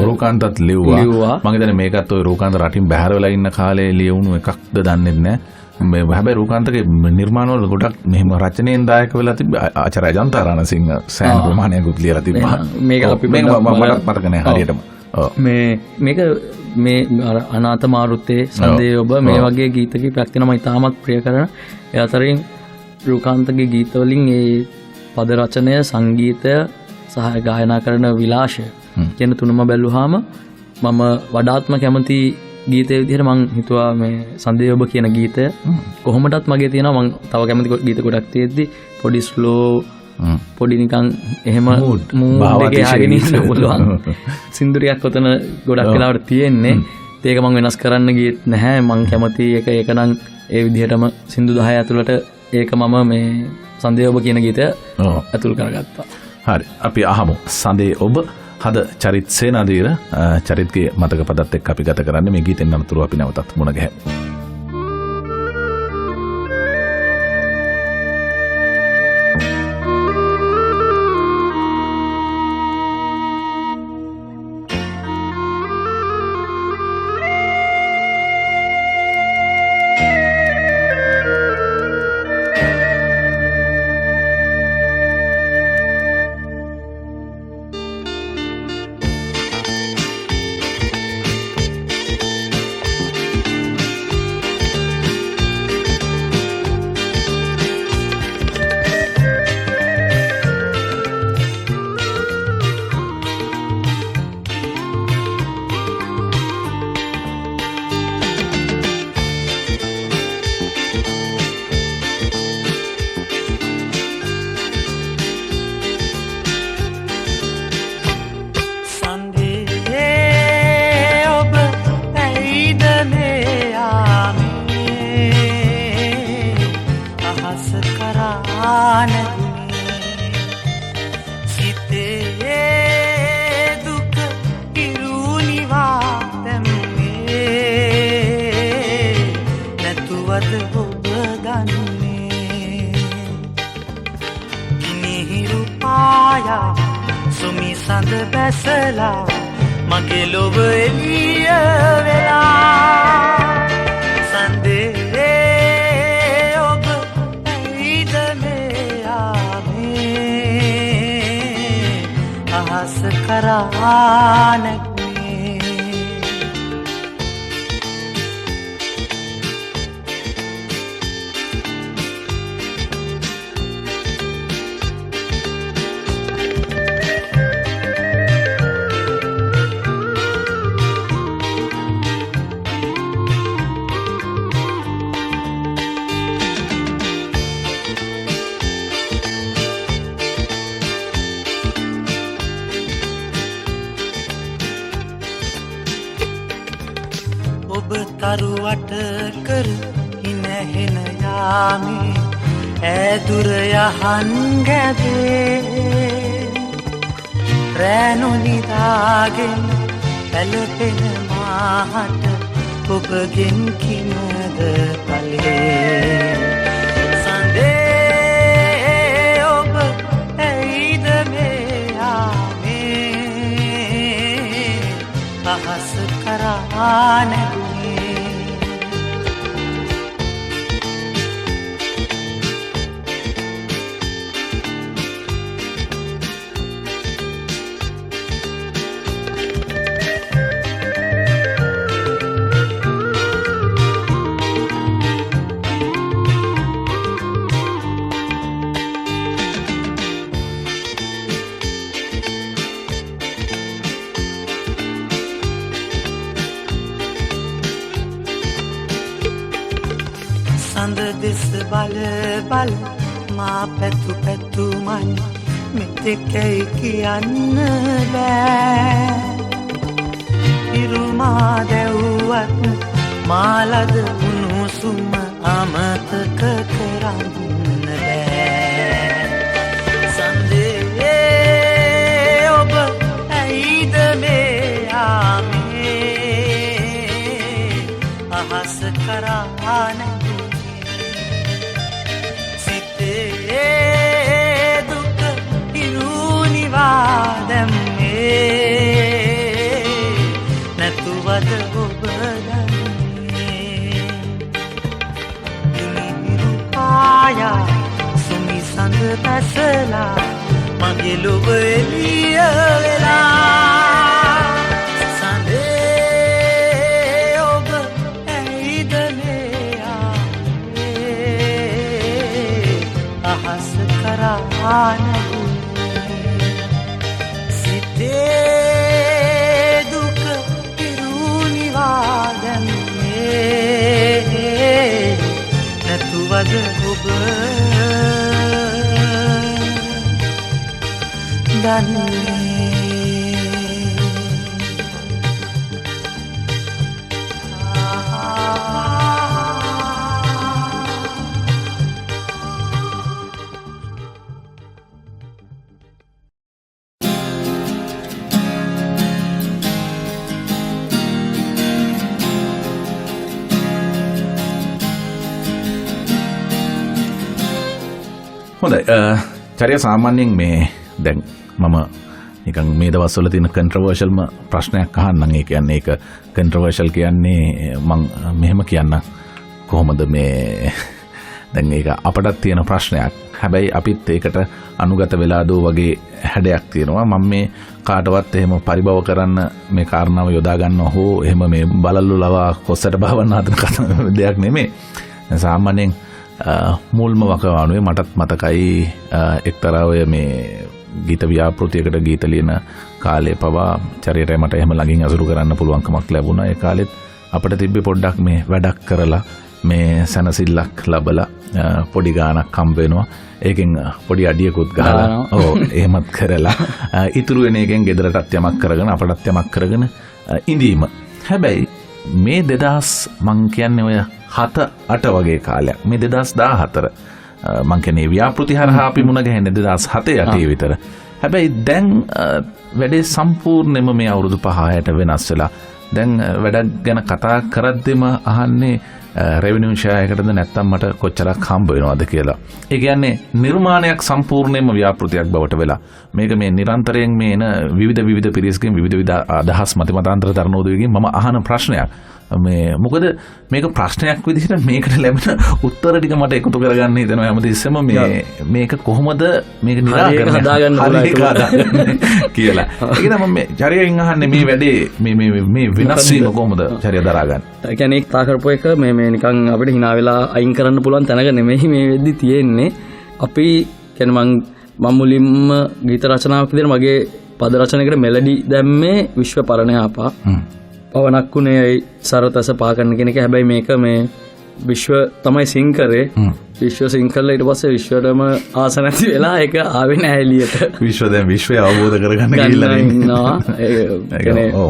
රූකාන්තත් ලිව්වා. මම හිතන්නේ මේකත් ඔය රූකාන්ත රටින් බැහැර වෙලා ඉන්න කාලේ ලියවුණු එකක්ද දන්නේ නැහැ. හැබැයි රූකාන්තගේ නිර්මාණ වල ගොඩක් මෙහෙම රචනයෙන් දායක වෙලා තිබ්බ ආචාර්ය ජන්තා රණසිංහ සෑහෙන ප්‍රමාණයකුත් ලියලා තිබ්බා. මේක අපි මට මතක නැහැ හරියටම. මේක මේ අනාත මාරුත්තේ සන්දේ ඔබ මේ වගේ ගීත කීපයක් තියෙනවා මම ඉතාමත් ප්‍රිය කරන. ඒ අතරින් රූකාන්තගේ ගීතවලින් ඒ පද රචනය, සංගීතය සහ ගායනා කරන විලාශය කියන තුනම බැලුවාම මම වඩාත්ම කැමති ගීතයේ විදිහට මං හිතුවා මේ සන්දේ ඔබ කියන ගීතය. කොහොමදත් මගේ තියෙනවා මං තව කැමති ගීත ගොඩක් තියෙද්දි පොඩි ස්ලෝ පොඩි නිකන් එහෙම මූඩ් එකේ ආගෙන ඉන්න පුළුවන් සින්දුරියක් ඔතන ගොඩක් වෙලාවට තියෙන්නේ. ඒක මං වෙනස් කරන්න ගියෙත් නැහැ. මං කැමති ඒක නම් ඒ විදිහටම සින්දු 10 ඇතුළට ඒක මම මේ සන්දේ ඔබ කියන ගීතය ඇතුල් කරගත්තා. හරි, අපි අහමු සන්දේ ඔබ. හද චරිත් සේනාධීර චරිත්ගේ මතක පදත් එක්ක අපි ගත කරන්නේ මේ ගීතෙන් අනතුරුව අපි නැවතත් මුණ ගැහෙමු. සඳ බැසලා මගේ ලොව එළිය වෙලා සන්දේ ඔබ ඇයිද මේ ආවේ අහස කරා නැගුණේ ඔබ තරුවට කර ඉනහෙන යාමේ ඈදුර යහන් ගැබේ රැනොනිදාගෙන පැලපෙන මාහට ඔබගෙන් කිමද පලේ සඳේ ඔබ ඇයිද මේ ආවේ අහස කරා නැගුණේ සඳ දෙස බල බල මා පැතු පැතුමන් මෙතෙකයි කියන්න බෑ ඉරුමා දැව්වත් මාලද උණුසුම අමතක කරන්න බෑ සඳේ ඔබ ඇයිද මේ ආවේ අහස කරා දුක ඉරුනිවා දැම්මේ නැතුවද ඔබ දන්නේ ඉනිරු පායා සුමි සඳ බැසලා මගේ ලොව එළිය වෙලා ඔබ දන්නේ හොඳයි චරිය සාමාන්‍යයෙන් මේ දැන් මම නිකන් මේ දවස්වල තියෙන කන්ට්‍රවර්ෂල්ම ප්‍රශ්නයක් අහන්නම්. ඒ කියන්නේ ඒක කන්ට්‍රවර්ෂල් කියන්නේ මම මෙහෙම කියන්න කොහොමද මේ දැන් ඒක අපටත් තියෙන ප්‍රශ්නයක්. හැබැයි අපිත් ඒකට අනුගත වෙලා දෝ වගේ හැඩයක් තියෙනවා. මම මේ කාටවත් එහෙම පරිභව කරන්න මේ කාරණාව යොදා ගන්න හෝ එහෙම මේ බලල්ලු ලවා කොස්සට බවන්න හදන දෙයක් නෙමෙයි. සාමාන්‍යයෙන් මුල්ම වකවානුවේ මටත් මතකයි එක්තරා ඔය මේ ගීත ව්‍යාපෘතියකට ගීත ලියන කාලේ පවා චරියට මට එහෙම ළඟින් අසුරු කරන්න පුළුවන්කමක් ලැබුණා. ඒ කාලෙත් අපිට තිබ්බේ පොඩ්ඩක් මේ වැඩක් කරලා මේ සනසිල්ලක් ලැබලා පොඩි ගාණක් හම්බ වෙනවා. ඒකෙන් පොඩි අඩියකුත් ගහලා එහෙමත් කරලා ඉතුරු වෙන එකෙන් ගෙදරටත් යමක් කරගෙන අපටත් යමක් කරගෙන ඉඳීම. හැබැයි මේ 2000 මං කියන්නේ ඔය 7-8 වගේ කාලයක්. මේ 2014 මං කියන්නේ ව්‍යාපෘති හරහා අපි මුණ ගැහෙන්නේ 2007-8 විතර. හැබැයි දැන් වැඩේ සම්පූර්ණයෙන්ම මේ අවුරුදු 5-6ට වෙනස් වෙලා. දැන් වැඩක් ගැන කතා කරද්දිම අහන්නේ රෙවෙනියු ෂෙයා එකටද නැත්නම් මට කොච්චරක් හම්බ වෙනවද කියලා. ඒ කියන්නේ නිර්මාණයක් සම්පූර්ණයෙන්ම ව්‍යාපෘතියක් බවට වෙලා. මේක මේ නිරන්තරයෙන් මේ එන විවිධ පිරිස්ගෙන් විවිධ අදහස් මතිමතාන්තර තරනෝදවිගෙන් මම අහන ප්‍රශ්නයක්. මේ මොකද මේක ප්‍රශ්නයක් විදිහට මේකට ලැබෙන උත්තර ටික මට එකතු කරගන්න හිතෙනවා හැමතිස්සෙම මේක කොහොමද මේක නිරාකරණය හදාගන්න කියලා. ඒක තමයි මම චරියෙන් අහන්නේ මේ වැඩේ මේ වෙනස් වීම කොහොමද චරිය දරාගන්නේ. ඒ කියන්නේ තා කරපු එක මේ නිකන් අපිට hina වෙලා අයින් කරන්න පුළුවන් තැනක නෙමෙයි මේ වෙද්දි තියෙන්නේ. අපි කියන්නේ මම මුලින්ම ගීත රචනාවක් විදිහට මගේ පද රචනයකට මෙලඩි දැම්මේ විශ්ව පරණයාපා. පවනක් වුණේ සරතස පා කරන කෙනෙක්. හැබැයි මේක මේ විශ්ව තමයි සිං කරේ. විශ්ව සිං කරලා ඊට පස්සේ විශ්වයටම ආස නැති වෙලා ඒක ආවේ නැහැ එළියට. විශ්ව දැන් විශ්වය අවබෝධ කරගන්න ගිහිල්ලා ඉන්නවා.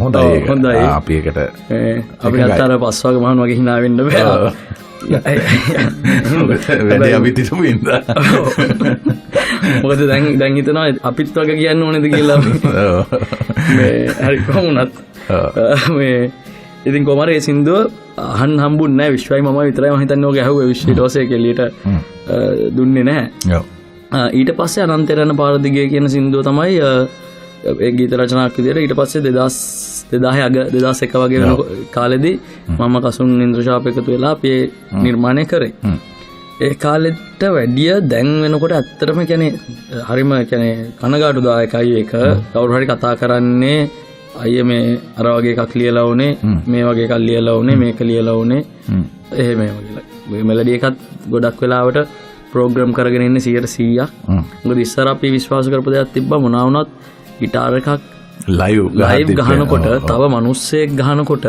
හොඳයි. අපි ඒකට අපි අතර පස්වග මහන් වගේ hina වෙන්න බෑ. වැඩි අපි තිතමු ඉඳලා. මොකද දැන් හිතනවා අපිත් වගේ කියන්න ඕනේද කියලා. මේ හරි කොහොමුණත් මේ ඉතින් කොහමද මේ සින්දුව අහන්න හම්බුන්නේ නැහැ. විශ්වයි මම විතරයි මම හිතන්නේ ඔය ගැහුවේ. විශ්ව ඊට පස්සේ කෙලියට දුන්නේ නැහැ. ඊට පස්සේ අනන්තරන පාර දිගේ කියන සින්දුව තමයි ඒ ගීත රචනාවක් විදියට. ඊට පස්සේ 2010 අග 2001 වගේ වෙන කාලෙදී මම කසුන් ඉන්ද්‍රශාප එකතු වෙලා අපි නිර්මාණය කරේ. ඒ කාලෙට වැඩිය දැන් වෙනකොට ඇත්තටම කියන්නේ හරිම කියන්නේ කනගාටුදායකයි ඒක. කවුරු හරි කතා කරන්නේ අයිය මේ අර වගේ එකක් ලියලා උනේ මේ වගේ එකක් ලියලා උනේ මේක ලියලා උනේ එහෙම කියලා. මේ මෙලඩි එකත් ගොඩක් වෙලාවට ප්‍රෝග්‍රෑම් කරගෙන ඉන්නේ 100%ක්. මොකද ඉස්සර අපි විශ්වාස කරපු දෙයක් තිබ්බා මොනවා වුණත් ගිටාර එකක් ලයිව් ගහනකොට තව මිනිස්සෙක් ගහනකොට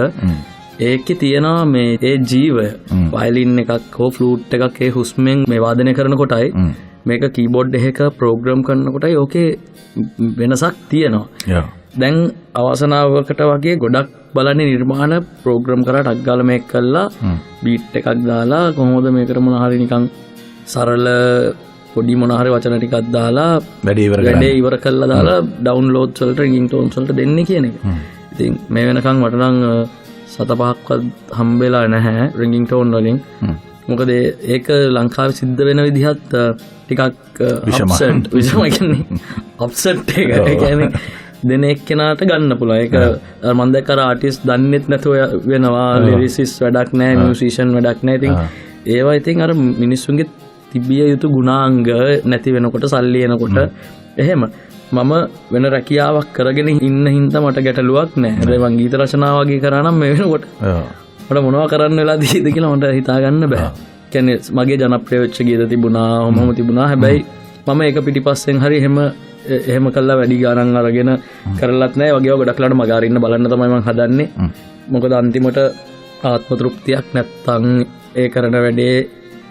ඒකේ තියෙනවා මේ ඒ ජීවය වයලින් එකක් හෝ ෆ්ලූට් එකක් ඒ හුස්මෙන් මේ වාදනය කරනකොටයි මේක කීබෝඩ් එකක ප්‍රෝග්‍රෑම් කරනකොටයි ඕකේ වෙනසක් තියෙනවා. දැන් අවසනාවකට වගේ ගොඩක් බලන්නේ නිර්මාණ ප්‍රෝග්‍රෑම් කරලා ටක් ගාලා මේක කළා බීට් එකක් දාලා කොහොමද මේකට මොන හරි නිකන් සරල පොඩි මොන හරි වචන ටිකක් දාලා වැඩේ ඉවර කළා දාලා ඩවුන්ලෝඩ්ස් වලට රින්ගින් ටෝන්ස් වලට දෙන්නේ කියන එක. ඉතින් මේ වෙනකන් මට නම් 7-5ක්වත් හම්බෙලා නැහැ රින්ගින් ටෝන් වලින්. මොකද ඒක ලංකාවේ සිද්ධ වෙන විදිහත් ටිකක් අප්සෙට් අප්සෙට් එක. ඒ කියන්නේ දෙන එක්කෙනාට ගන්න පුළුවන්. ඒක මම දැක්ක අර ආටිස්ට් දන්නෙත් නැතුව වෙනවා. ලිරිසිස් වැඩක් නැහැ, මියුසිෂියන් වැඩක් නැහැ. ඉතින් ඒවා ඉතින් අර මිනිස්සුන්ගේ තිබිය යුතු ගුණාංග නැති වෙනකොට සල්ලි එනකොට එහෙම මම වෙන රැකියාවක් කරගෙන ඉන්න හින්දා මට ගැටලුවක් නැහැ. හැබැයි මං ගීත රචනා වගේ කරා නම් මේ වෙනකොට මට මොනවා කරන්න වෙලා දීද කියලා මට හිතා ගන්න බෑ. කියන්නේ මගේ ජනප්‍රිය වෙච්ච ගීත තිබුණා, මොහොම තිබුණා. හැබැයි මම ඒක පිටිපස්සෙන් හරි එහෙම කළා වැඩි ගාණක් අරගෙන කරලත් නැහැ. වගේ ගොඩක් ලාට මග අරින්න බලන්න තමයි මම හදන්නේ. මොකද අන්තිමට ආත්ම තෘප්තියක් නැත්තම් ඒ කරන වැඩේ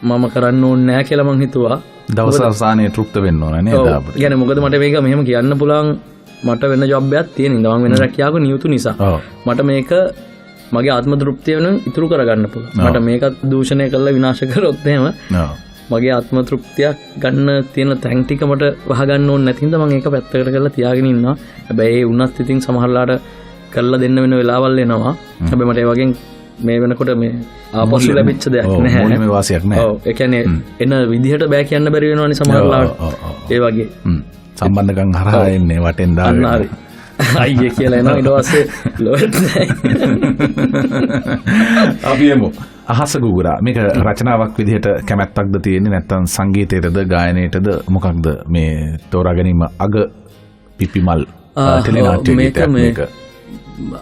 මම කරන්න ඕනේ නැහැ කියලා මං හිතුවා. දවස අවසානයේ තෘප්ත වෙන්න ඕන නේද ඔව්. අපිට? කියන්නේ මොකද මට මේක මෙහෙම කියන්න පුළුවන් මට වෙන ජොබ් එකක් තියෙන ඉඳන් මම වෙන රැකියාවක නියුතු නිසා. ඔව්. මට මේක මගේ ආත්ම තෘප්තිය වෙනුවෙන් ඉතුරු කරගන්න පුළුවන්. මට මේකත් දූෂණය කරලා විනාශ කරොත් එහෙම ඔව්. මගේ ආත්ම තෘප්තියක් ගන්න තියෙන තැන් ටික මට වහගන්න ඕනේ නැති හින්දා මම ඒක පැත්තකට කරලා තියාගෙන ඉන්නවා. හැබැයි ඒ වුණත් ඉතින් සමහරලාට කරලා දෙන්න වෙන වෙලාවල් එනවා. හැබැයි මට ඒ වගේ මේ වෙනකොට මේ ආපසු ලැබිච්ච දෙයක් නැහැ. මොනම වාසියක් නැහැ. ඔව්. ඒ කියන්නේ එන විදිහට බෑ කියන්න බැරි වෙනවනේ සමහරලාට. ඒ වගේ. සම්බන්ධකම් හරහා එන්නේ වටෙන් දාගෙන. අන්න හරි. අයියේ කියලා එනවා ඊට පස්සේ ලොවට නැහැ. අපි එමු. අහස ගුගුරා මේක රචනාවක් විදිහට කැමැත්තක්ද තියෙන්නේ නැත්නම් සංගීතයටද ගායනයටද මොකක්ද මේ තෝරා ගැනීම අග පිපිමල් ටෙලිනාට්‍ය ගීතයක් මේක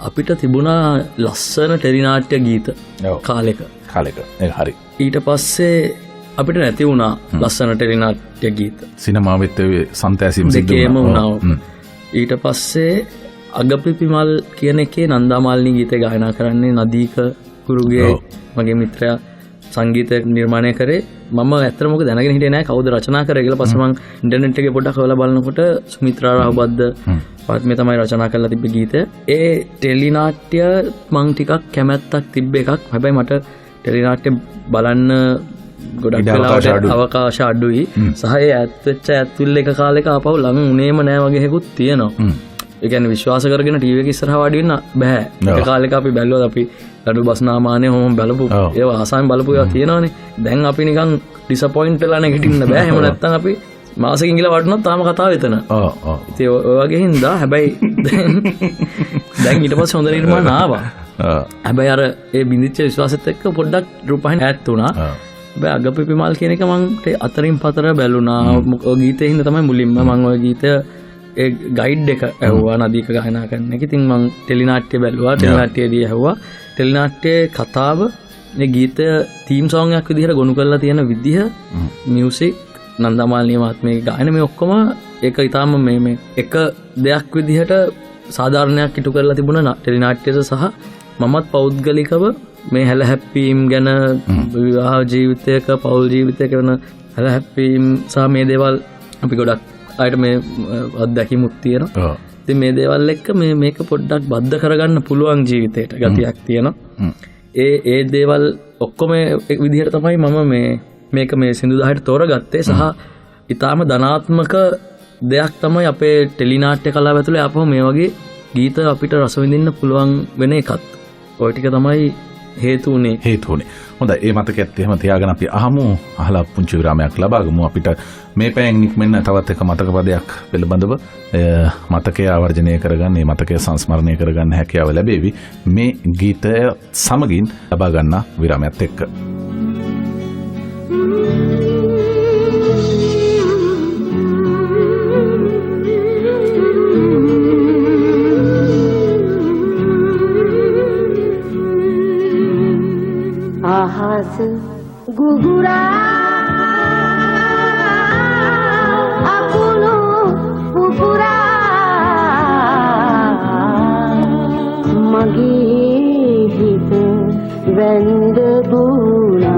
අපිට තිබුණා ලස්සන ටෙලිනාට්‍ය ගීත ඔව්. කාලෙක ඒක හරි ඊට පස්සේ අපිට නැති වුණා ලස්සන ටෙලිනාට්‍ය ගීත සිනමාවෙත් ඔය සන්තෑසීම් සිද්ධ දෙකේම වුණා. වුණා ඊට පස්සේ අගපිපිමල් කියන එකේ නන්දාමාලිනී ගීතය ගායනා කරන්නේ නදීක කුරුගේ මගේ මිත්‍රයා සංගීතය නිර්මාණය කරේ මම ඇත්තට මොකද දැනගෙන හිටියේ නැහැ කවුද රචනා කරේ කියලා පස්සේ මම ඉන්ටර්නෙට් එකේ පොඩ්ඩක් හොයලා බලනකොට සුමිත්‍රා රාහුබද්ද පත්මේ තමයි රචනා කරලා තිබ්බ ගීතය. ඒ ටෙලිනාට්‍ය මං ටිකක් කැමැත්තක් තිබ්බ එකක්. හැබැයි මට ටෙලිනාට්‍ය බලන්න ගොඩක් වෙලාවට අවකාශ අඩුයි. සහ ඒ ඇත්වෙච්ච ඇත්විල්ල එක කාලෙක ආපහු ලඟ උනේම නෑ වගේ හේකුත් තියෙනවා. ඒ කියන්නේ විශ්වාස කරගෙන ටීවී එක ඉස්සරහා වාඩි වෙන්න බෑ. එක කාලෙක අපි බැලුවා අපි ලඩු බස්නාමානේ හොම බලපු ඒවා ආසාවෙන් බලපු ඒවා තියෙනවනේ. දැන් අපි නිකන් ඩිසපොයින්ට් වෙලා නැගිටින්න බෑ. එහෙම නැත්තම් අපි මාසෙකින් ගිහලා වටනොත් තාම කතාව එතන. ඉතින් ඔය වගේ හින්දා හැබැයි දැන් ඊට පස්සේ හොඳ නිර්මාණ ආවා. හැබැයි අර ඒ බින්දිච්ච විශ්වාසෙත් එක්ක පොඩ්ඩක් රූපහින් ඈත් වුණා. හැබැයි අගපිපිමල් කියන එක මං අතරින් පතර බැලුණා. ඔය ගීතේ හින්දා තමයි මුලින්ම මං ඔය ගීතය ඒ ගයිඩ් එක ඇහුවා නදීක ගායනා කරන එක. ඉතින් මං ටෙලිනාට්‍ය බැලුවා. ටෙලිනාට්‍යයේදී ඇහුවා. ටෙලිනාට්‍යයේ කතාව මේ ගීතය තීම් සෝං එකක් විදිහට ගොනු කරලා තියෙන විදිහ මියුසික් නන්දාමාලිනී මහත්මියගේ ගායන මේ ඔක්කොම ඒක ඊටාම මේ එක දෙයක් විදිහට සාධාරණයක් ඉටු කරලා තිබුණා ටෙලිනාට්‍යයට සහ මමත් පෞද්ගලිකව මේ හැලහැප්පීම් ගැන විවාහ ජීවිතයක පෞල් ජීවිතයක වෙන හැලහැප්පීම් සහ මේ දේවල් අපි ගොඩක් අයට මේ අත්දැකීමුත් තියෙනවා. ඉතින් මේ දේවල් එක්ක මේක පොඩ්ඩක් බද්ධ කරගන්න පුළුවන් ජීවිතයට ගතියක් තියෙනවා. ඒ දේවල් ඔක්කොම එක විදිහට තමයි මම මේක මේ සින්දු 10ට තෝරගත්තේ සහ ඊටාම ධනාත්මක දෙයක් තමයි අපේ ටෙලිනාට්‍ය කලාව ඇතුලේ ආපහු මේ වගේ ගීත අපිට රස විඳින්න පුළුවන් වෙන එකත්. ඔය ටික තමයි හේතු උනේ. හොඳයි ඒ මතකයත් එහෙම තියාගෙන අපි අහමු. අහලා පුංචි විරාමයක් ලබා ගමු. අපිට මේ පැයෙන් නික්මෙන්න තවත් එක මතක පදයක් පිළිබඳව මතකය ආවර්ජනය කරගන්න, මේ මතකය සංස්මරණය කරගන්න හැකියාව ලැබෙවි. මේ ගීතය සමගින් ලබා ගන්න විරාමයත් එක්ක. ahas gugura apunu pupura mage hita vend duna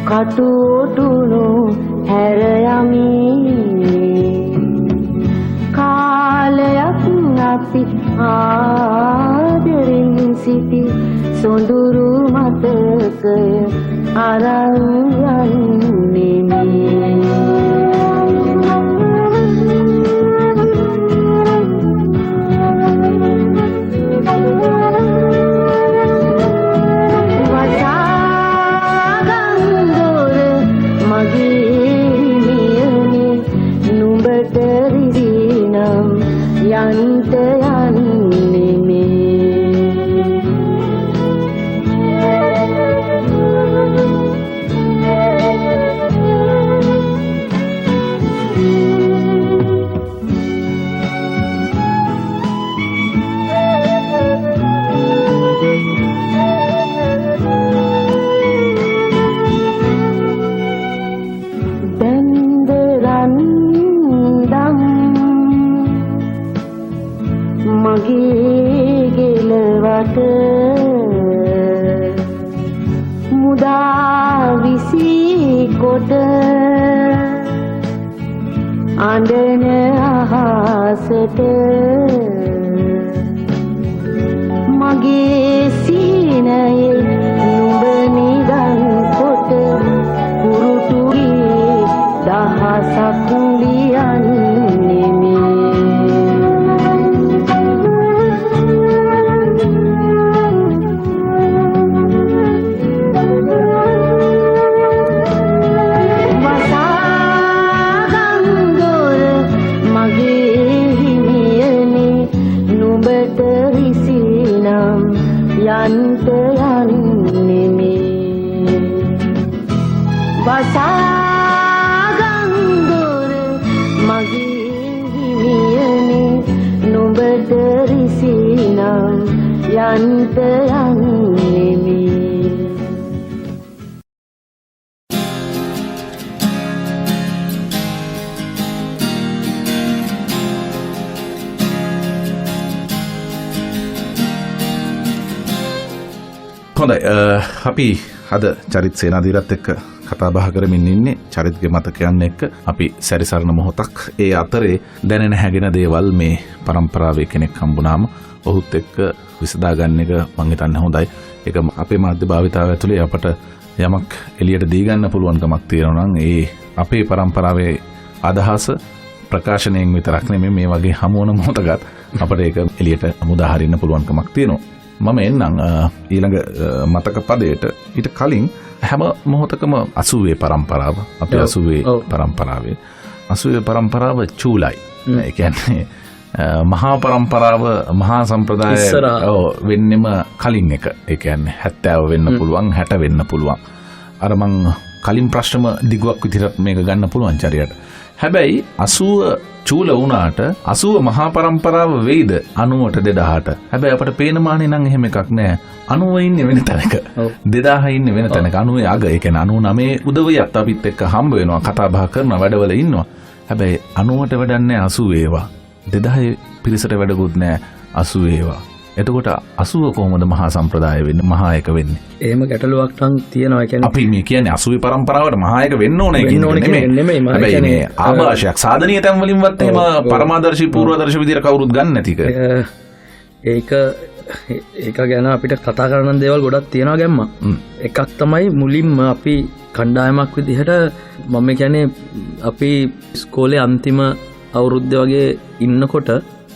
කටුටුණු හැර යමි කාලයක් අපි ආදරින් සිටි සොඳුරු මතකය අරන් යන්නේ රිසිනම් යන්ට යන්නේ මේ මගේ ගෙලවට මුදා විසිකොට අඬන අහසට මගේ සීනයේ නුඹ නිදන් කොට කුරුටුගේ දහසක් ලියන්නේ මේ යන්ට යන්නේ මේ වසාගන්දොර මගේ හිමියනේ නුඹට රිසිනම් යන්ට යන්නේ මේ හොඳයි අපි අද චරිත් සේනාධීරත් එක්ක කතා බහ කරමින් ඉන්නේ චරිත්ගේ මතකයන් එක්ක අපි සැරිසරන මොහොතක් ඒ අතරේ දැනෙන හැගෙන දේවල් මේ પરම්පරාවේ කෙනෙක් හම්බුනාම ඔහුත් එක්ක විසඳා ගන්න එක මම හිතන්නේ හොඳයි. ඒක අපේ මාධ්‍ය භාවිතාව ඇතුලේ අපට යමක් එළියට දී ගන්න පුළුවන්කමක් තියෙනවා නම් ඒ අපේ પરම්පරාවේ අදහස ප්‍රකාශනයෙන් විතරක් නෙමෙයි මේ වගේ හමුවන මොහොතකට අපට ඒක එළියට මුදා හරින්න පුළුවන්කමක් තියෙනවා. මම එන්නම් ඊළඟ මතක පදයට ඊට කලින් හැම මොහොතකම 80 પરම්පරාව අපේ 80 પરම්පරාවේ 80 પરම්පරාව චූලයි. ඒ කියන්නේ මහා પરම්පරාව මහා සම්ප්‍රදාය වෙන්නෙම කලින් එක. ඒ කියන්නේ 70 වෙන්න පුළුවන් 60 වෙන්න පුළුවන්. අර මං කලින් ප්‍රශ්නම දිගුවක් විදිහට මේක ගන්න පුළුවන් චරියට. හැබැයි 80 චූල වුණාට 80 මහා પરම්පරාව වෙයිද 90ට 2000ට. හැබැයි අපට පේන මානේ නම් එහෙම එකක් නෑ. 90 ඉන්නේ වෙන තැනක. 2000 ඉන්නේ වෙන තැනක. 90 අග ඒ කියන්නේ 99 උදවියත් අපිත් එක්ක හම්බ වෙනවා කතා බහ කරනවා වැඩවල ඉන්නවා. හැබැයි 90ට වැඩන්නේ 80 ඒවා. 2000 පිරිසට වැඩකුත් නෑ 80 ඒවා. එතකොට 80 කොහොමද මහා සම්ප්‍රදාය වෙන්නේ මහා එක වෙන්නේ? එහෙම ගැටලුවක් නම් තියෙනවා. ඒ කියන්නේ අපි මේ කියන්නේ 80 પરම්පරාවට මහා එක වෙන්න ඕනේ කියන්නේ නෙමෙයි. හැබැයි මේ ආభాෂයක් සාධනීය තැන් වලින්වත් එහෙම පරමාදර්ශී පූර්වදර්ශී විදියට කවුරුත් ගන්න නැති එක. ඒක ගැන අපිට කතා කරන දේවල් ගොඩක් තියෙනවා ගැම්ම. එකක් තමයි මුලින්ම අපි කණ්ඩායමක් විදිහට මම කියන්නේ අපි ඉස්කෝලේ අන්තිම අවුරුද්ද වගේ ඉන්නකොට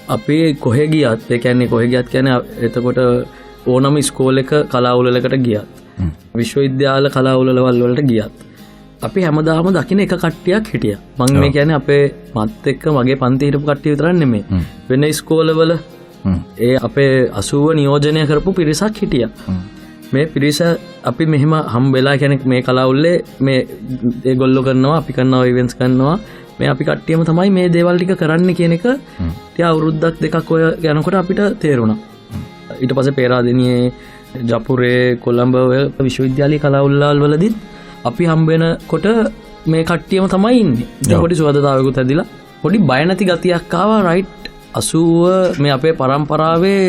අපි කොහෙ ගියත් ඒ කියන්නේ කොහෙ ගියත් කියන්නේ එතකොට ඕනම ඉස්කෝලේක කලා උළෙලකට ගියත් විශ්වවිද්‍යාල කලා උළෙලවල් වලට ගියත් අපි හැමදාම දකින්න එක කට්ටියක් හිටියා. මම මේ කියන්නේ අපේ මත් එක්ක මගේ පන්ති හිටපු කට්ටිය විතරක් නෙමෙයි. වෙන ඉස්කෝලවල ඒ අපේ 80 නියෝජනය කරපු පිරිසක් හිටියා. මේ පිරිස අපි මෙහෙම හම්බෙලා කියන්නේ මේ කලා උළෙලේ මේ ඒගොල්ලෝ කරනවා අපි කරනවා ඉවෙන්ට්ස් කරනවා මේ අපි කට්ටියම තමයි මේ දේවල් ටික කරන්න කියන එක ටික අවුරුද්දක් දෙකක් ඔය යනකොට අපිට තේරුණා. ඊට පස්සේ පේරාදෙනියේ ජපුරේ කොළඹ ඔය විශ්වවිද්‍යාලීය කලා උළෙල් වලදීත් අපි හම්බෙනකොට මේ කට්ටියම තමයි ඉන්නේ. පොඩි සුවදතාවයකුත් ඇදිලා පොඩි බය නැති ගතියක් ආවා. රයිට් 80 මේ අපේ પરම්පරාවේ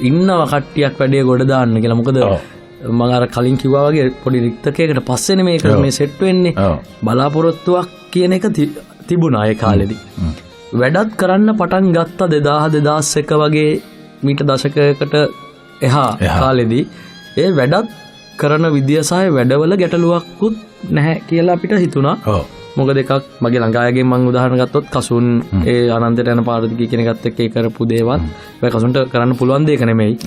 ඉන්නව කට්ටියක් වැඩේ ගොඩ දාන්න කියලා. මොකද මම අර කලින් කිව්වා වගේ පොඩි රික්තකයකට පස්සේනේ මේක මේ සෙට් වෙන්නේ. බලාපොරොත්තුවක් කියන එක තිබුණා ඒ කාලෙදී. වැඩත් කරන්න පටන් ගත්තා 2000 2001 වගේ මීට දශකයකට එහා කාලෙදී. ඒ වැඩත් කරන විදිය සහ වැඩවල ගැටලුවක්කුත් නැහැ කියලා අපිට හිතුණා. මොකද එකක් මගේ ළඟායගෙන් මම උදාහරණ ගත්තොත් කසුන් ඒ අනන්තයට යන පාරදී කියන එකත් එක්ක ඒ කරපු දේවල් ඔය කසුන්ට කරන්න පුළුවන් දෙයක් නෙමෙයි.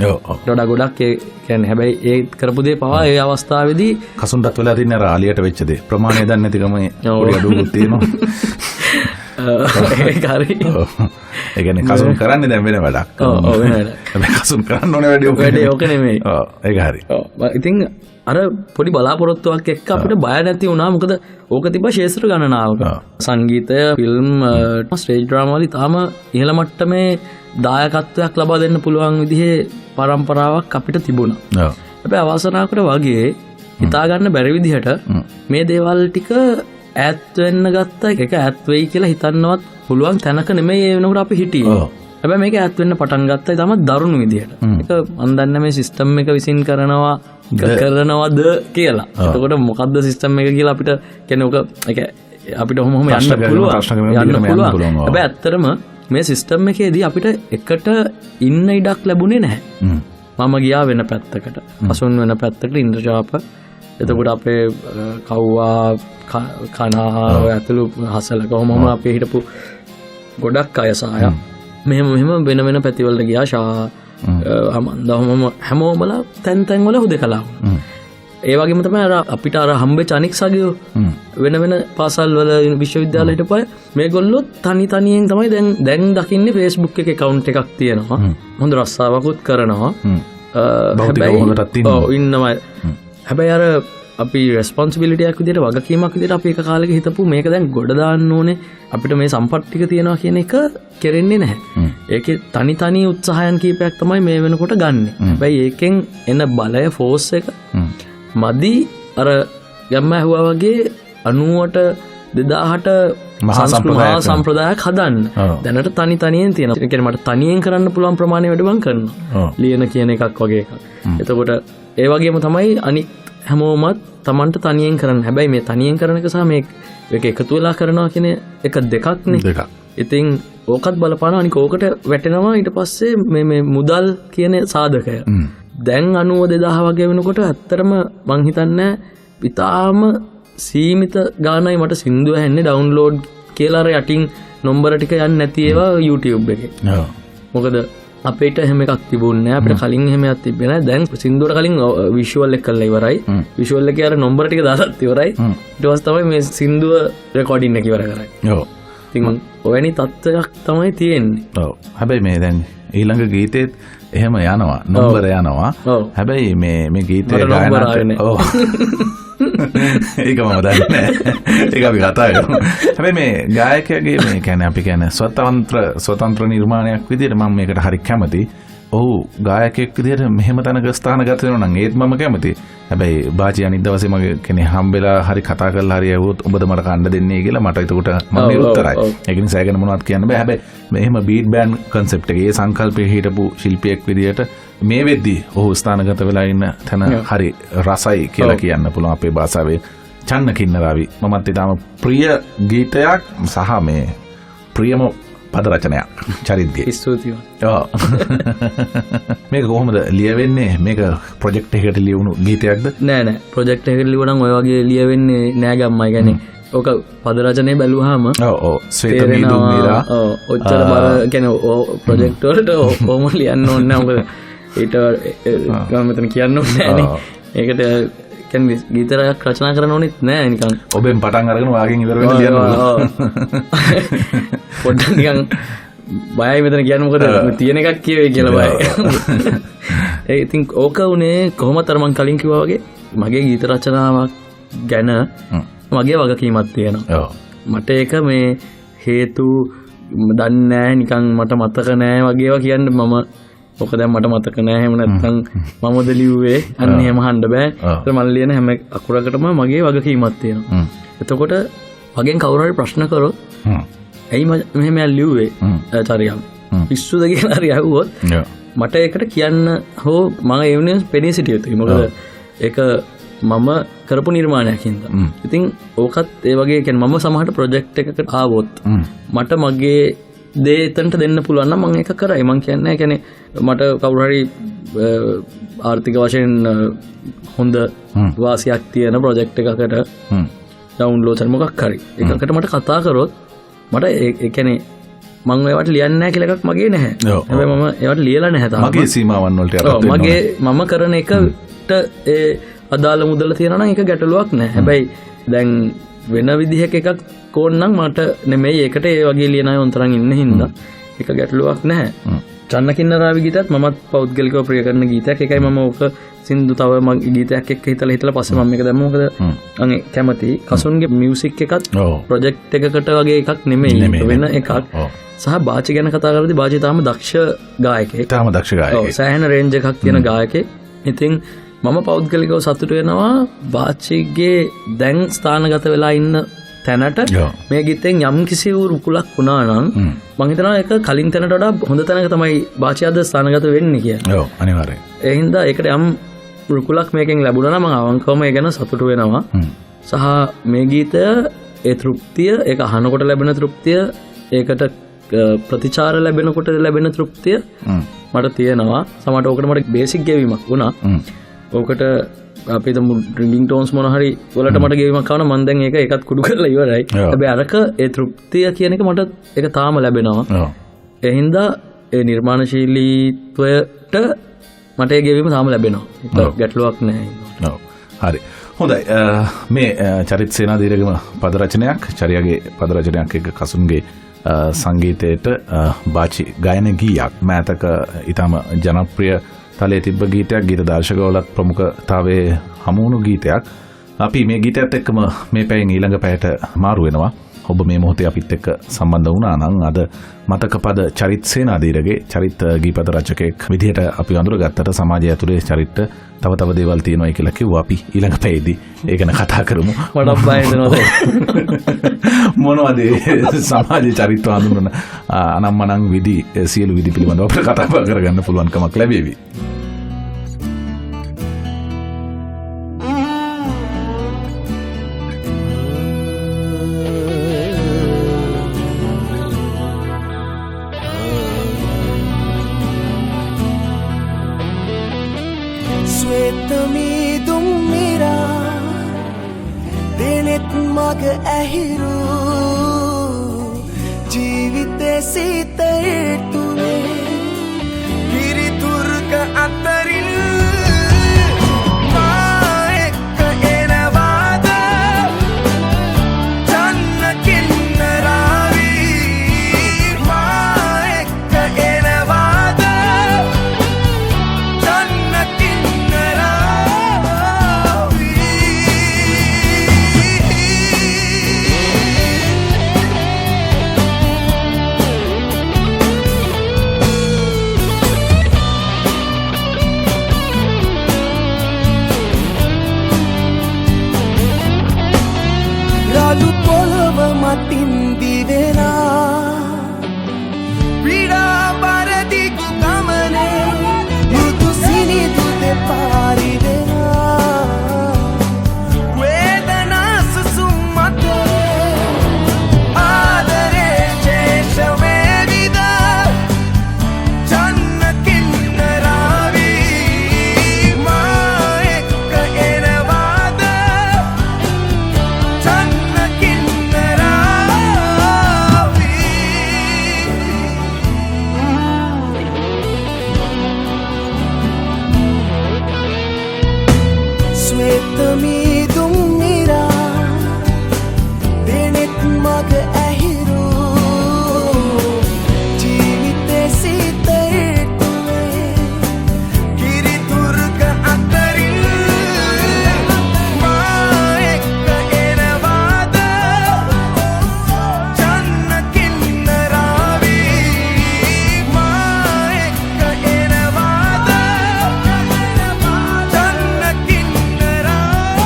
ඊට ගොඩක් ඒ කියන්නේ හැබැයි ඒ කරපු දේ පවා ඒ අවස්ථාවේදී කසුන්ටත් වෙලා තින්නේ අර ආලියට වෙච්ච දේ. ප්‍රමාණය දන්නේ නැතිකම පොඩි අඩුවකුත් තියෙනවා. කාරි ඒ කියන්නේ කසුන් කරන්නේ දැන් වෙන වැඩක්. වෙන වැඩ. හැබැයි කසුන් කරන්න ඕනේ වැඩේ ඕක නෙමෙයි. ඒක හරි. ඉතින් අර පොඩි බලාපොරොත්තුවක් එක්ක අපිට බය නැති වුණා. මොකද ඕක තිබ්බ ශේෂ්ත්‍ර ගණනාවක. සංගීතය, ෆිල්ම්, ස්ටේජ් ඩ්‍රාමා වල තාම ඉහළ මට්ටමේ දායකත්වයක් ලබා දෙන්න පුළුවන් විදිහේ පරම්පරාවක් අපිට තිබුණා. හැබැයි අවසනාවකට වගේ හිතා ගන්න බැරි විදිහට මේ දේවල් ටික ඈත් වෙන්න ගත්තා. ඒක ඈත් වෙයි කියලා හිතන්නවත් පුළුවන් තැනක නෙමෙයි ඒ වෙනකොට අපි හිටියේ. හැබැයි මේක ඈත් වෙන්න පටන් ගත්තා. ඒ තමයි දරුණු විදිහට. ඒක මන් දන්නේ මේ සිස්ටම් එක විසින් කරනවද කියලා. එතකොට මොකද්ද සිස්ටම් එක කියලා අපිට කියන්නේ ඔක අපිට ඔහොම යන්න පුළුවන්. හැබැයි ඇත්තටම මේ සිස්ටම් එකේදී අපිට එකට ඉන්න ඉඩක් ලැබුණේ නැහැ. මම ගියා වෙන පැත්තකට. අසුන් වෙන පැත්තකට ඉන්ද්‍රජාප. එතකොට අපේ කව්වා කනා ඇතුළු හසල කොහොමම අපේ හිටපු ගොඩක් අය සාය මෙහෙම වෙන වෙන පැතිවලට ගියා. ෂා අමන්දහම හැමෝමලා තැන් තැන්වල හුදෙකලා. ඒ වගේම තමයි අර අපිට අර හම්බෙච්ච අනික් සගයෝ වෙන වෙන පාසල් වල විශ්වවිද්‍යාල හිටපුවා මේගොල්ලෝ තනියෙන් තමයි දැන් දකින්නේ Facebook එකේ account එකක් තියෙනවා. හොඳ රස්සාවකුත් කරනවා. ඉන්නවා. හැබැයි අර අපි රෙස්පොන්සිබිලිටි එකක් විදිහට වගකීමක් විදිහට අපි එක කාලෙක හිතපු මේක දැන් ගොඩ දාන්න ඕනේ අපිට මේ සම්පත් ටික තියෙනවා කියන එක කෙරෙන්නේ නැහැ. ඒකේ තනි උත්සාහයන් කීපයක් තමයි මේ වෙනකොට ගන්නෙ. හැබැයි ඒකෙන් එන බලය ෆෝස් එක මදි අර ගැම්ම ඇහුවා වගේ 90ට 2000ට මහා සම්ප්‍රදායක් හදන්න. දැනට තනියෙන් තියෙනවා. ඒ කියන්නේ මට තනියෙන් කරන්න පුළුවන් ප්‍රමාණය වැඩි මං කරනවා. ලියන කියන එකක් වගේ එකක්. එතකොට ඒ වගේම තමයි අනිත් හැමෝමත් Tamanට තනියෙන් කරන්න. හැබැයි මේ තනියෙන් කරන එක සහ මේ එක එකතු වෙලා කරනවා කියන එක දෙකක්නේ. ඉතින් ඕකත් බලපානවා. අනික ඕකට වැටෙනවා ඊට පස්සේ මේ මුදල් කියන සාධකය. දැන් 90 2000 වගේ වෙනකොට ඇත්තටම මං හිතන්නේ ඉතාලම සීමිත ගානයි මට සින්දුව ඇහෙන්නේ ඩවුන්ලෝඩ් කියලා අර යටින් නම්බර ටික යන්නේ නැති ඒවා YouTube එකේ. මොකද අපිට එහෙම එකක් තිබුණේ නැහැ. අපිට කලින් එහෙම එකක් තිබ්බේ නැහැ. දැන් සින්දුවට කලින් විෂුවල් එක කරලා ඉවරයි. විෂුවල් එකේ අර නම්බර ටික දාලත් ඉවරයි. ඊට පස්සේ තමයි මේ සින්දුව රෙකෝඩින් එක ඉවර කරන්නේ. ඔව්. ඉතින් ඔවැනි තත්ත්වයක් තමයි තියෙන්නේ. ඔව්. හැබැයි මේ දැන් ඊළඟ ගීතෙත් එහෙම යනවා. නම්බර යනවා. හැබැයි මේ ගීතේ ගායනා ඔව්. ඒක මම දන්නේ නැහැ. ඒක අපි කතා කරමු. හැබැයි මේ ගායකයාගේ මේ කියන්නේ අපි කියන්නේ ස්වතන්ත්‍ර නිර්මාණයක් විදිහට මම මේකට හරි කැමතියි. ඔව් ගායකයෙක් විදිහට මෙහෙම තැනක ස්ථානගත වෙනවා නම් ඒත් මම කැමතියි. හැබැයි බාජි අනිත් දවසේ මගේ කෙනෙක් හම්බෙලා හරි කතා කරලා හරි ඇහුවොත් ඔබද මට කන්න දෙන්නේ කියලා මට එතකොට මම උත්තරයි. ඒක නිසා ගැන මොනවද කියන්න බෑ. හැබැයි මෙහෙම බීට් බෑන්ඩ් කන්සෙප්ට් එකේ ඒ සංකල්පයේ හිටපු ශිල්පියෙක් විදිහට මේ වෙද්දී ඔහු ස්ථානගත වෙලා ඉන්න තැන හරි රසයි කියලා කියන්න පුළුවන් අපේ භාෂාවේ. චන්න කින්නරාවි මමත් ඊටම ප්‍රිය ගීතයක් සහ මේ ප්‍රියම පද රචනයක් චරිතයේ. ස්තුතියි. ඔව්. මේක කොහොමද ලියවෙන්නේ? මේක ප්‍රොජෙක්ට් එකකට ලියවුණු ගීතයක්ද? නෑ ප්‍රොජෙක්ට් එකකට ලියවනම් ඔය වගේ ලියවෙන්නේ නෑ ගම්මයි. කියන්නේ ඕක පද රචනය බැලුවාම ඔව් ස්වේත මීදුම් මීරා ඔච්චර බර කියන්නේ ප්‍රොජෙක්ට් වලට ඔහොම ලියන්න ඕනේ නෑ. මොකද ඊට ගම මෙතන කියන්න ඕනේ නෑනේ. ඒකට කියන්නේ ගීතරයක් රචනා කරන්න ඕනෙත් නෑ නිකන් ඔබෙන් පටන් අරගෙන ඔයාගෙන් ඉවර වෙන්න ලියන්න ඕන. පොඩ්ඩක් නිකන් බයයි මෙතන කියන්න මොකද තියෙන එකක් කියවේ කියලා බයයි. ඒ ඉතින් ඕක උනේ කොහොමද අර මං කලින් කිව්වා වගේ මගේ ගීත රචනාවක් ගැන මගේ වගකීමක් තියෙනවා. මට ඒක මේ හේතු දන්නේ නෑ නිකන් මට මතක නෑ වගේ ඒවා කියන්න මම ඔක දැන් මට මතක නෑ. එහෙම නැත්නම් මමද ලිව්වේ අන්න එහෙම අහන්න බෑ. ඒත් මම ලියන හැම අකුරකටම මගේ වගකීමක් තියෙනවා. එතකොට මගෙන් කවුරු හරි ප්‍රශ්න කරොත් ඇයි මෙහෙම ලිව්වේ චරියම් පිස්සුද කියලා හරි අහුවොත් මට ඒකට කියන්න හෝ මම ඒ වෙනුවෙන් පෙනී සිටිය යුතුයි. මොකද ඒක මම කරපු නිර්මාණයක් හින්දා. ඉතින් ඕකත් ඒ වගේ කියන්නේ මම සමහරට ප්‍රොජෙක්ට් එකකට ආවොත් මට මගේ දේ එතනට දෙන්න පුළුවන් නම් මම ඒක කරයි. මම කියන්නේ කියන්නේ මට කවුරු හරි ආර්ථික වශයෙන් හොඳ වාසියක් තියෙන ප්‍රොජෙක්ට් එකකට ඩවුන්ලෝඩ් කරන මොකක් හරි එකකට මට කතා කරොත් මට ඒ කියන්නේ මම ඒවට ලියන්නේ නැහැ කියලා එකක් මගේ නැහැ. හැබැයි මම ඒවට ලියලා නැහැ තාම. මගේ සීමාවන් වලට යටත් මගේ මම කරන එකට ඒ අදාළ මුදල තියනවා නම් ඒක ගැටලුවක් නැහැ. හැබැයි දැන් වෙන විදිහක එකක් ඕන්නම් මට නෙමෙයි ඒකට ඒ වගේ ලියන අය උන්තරන් ඉන්න හින්දා ඒක ගැටලුවක් නැහැ. චන්නකින්නරාවි ගීතත් මමත් පෞද්ගලිකව ප්‍රිය කරන ගීතයක්. ඒකයි මම ඕක සින්දු තව මගේ ගීතයක් එක්ක හිතලා පස්සේ මම මේක දැම්මා. මොකද මම කැමති කසුන්ගේ මියුසික් එකත් ප්‍රොජෙක්ට් එකකට වගේ එකක් නෙමෙයි වෙන එකක්. සහ බාචි ගැන කතා කරද්දී බාචි තාම දක්ෂ ගායකයෙක්. තාම දක්ෂ ගායකයෙක්. සෑහෙන රේන්ජ් එකක් තියෙන ගායකයෙක්. ඉතින් මම පෞද්ගලිකව සතුටු වෙනවා බාචිගේ දැන් ස්ථානගත වෙලා ඉන්න තැනට මේ ගීතෙන් යම් කිසි රුකුලක් වුණා නම් මම හිතනවා ඒක කලින් තැනට වඩා හොඳ තැනක තමයි බාචි අද ස්ථානගත වෙන්නේ කියලා. ඔව් අනිවාර්යයෙන්. ඒ හින්දා ඒකට යම් රුකුලක් මේකෙන් ලැබුණා නම් මම අවංකවම ඒ ගැන සතුටු වෙනවා. සහ මේ ගීතය ඒ තෘප්තිය ඒක අහනකොට ලැබෙන තෘප්තිය ඒකට ප්‍රතිචාර ලැබෙනකොට ලැබෙන තෘප්තිය මට තියෙනවා. සමහරට ඕකට මට බේසික් ගෙවීමක් වුණා. ඕකට අපි හිතමු රින්ගින් ටෝන්ස් මොන හරි වලට මට ගෙවීමක් කරනවා මම දැන් ඒකත් කුඩු කරලා ඉවරයි. හැබැයි අරක ඒ තෘප්තිය කියන එක මට ඒක තාම ලැබෙනවා. ඒ හින්දා ඒ නිර්මාණශීලීත්වයට මට ඒ ගෙවීම තාම ලැබෙනවා. ඒක ගැටලුවක් නැහැ. ඔව්. හරි. හොඳයි. මේ චරිත් සේනාධීරගම පද රචනයක් චරියාගේ පද රචනයක් එක කසුන්ගේ සංගීතයට බාචි ගායන ගීයක් මෑතක ඊටම ජනප්‍රිය තලයේ තිබ්බ ගීතයක් ගීත දර්ශකවලත් ප්‍රමුඛතාවයේ හමුවුණු ගීතයක්. අපි මේ ගීතයත් එක්කම මේ පැයෙන් ඊළඟ පැයට මාරු වෙනවා. ඔබ මේ මොහොතේ අපිත් එක්ක සම්බන්ධ වුණා නම් අද මතක පද චරිත් සේනාධීරගේ චරිත් ගීපද රචකයෙක් විදිහට අපි අඳුරගත්තට සමාජය ඇතුලේ චරිත තව තව දේවල් තියෙනවා කියලා කිව්වා. අපි ඊළඟ පැයේදී ඒක ගැන කතා කරමු. මට බය වෙනවා. මොනවද සමාජයේ චරිත හඳුන්වන අනම්මනම් විදි සියලු විදි පිළිබඳව අපිට කතා කරගන්න පුළුවන්කමක් ලැබෙවි. ඇහිරු ජීවිතේ සිතේ තුනේ පිරිතුරුක අතරින් මා එක්ක එනවාද චන්න කින්නරාවි මා එක්ක එනවාද චන්න කින්නරාවි රළු පොළව මතින් දිවෙනා විඩා බරදිගු ගමනේ මෘදු සිනිදු දෙපාරි දෙනා වේදනා සුසුම් මතේ ආදරේ ශේෂ වේවිද චන්න කින්නරාවි මා එක්ක එනවාද චන්න කින්නරාවි ශ්වේත මීදුම් මිරා දෙනෙත් මග ඇහිරු ජීවිතේ සිතේ තුනේ කිරිතුරුක අතරින් මා එක්ක එනවාද චන්න කින්නරාවි මා එක්ක එනවාද චන්න කින්නරාවි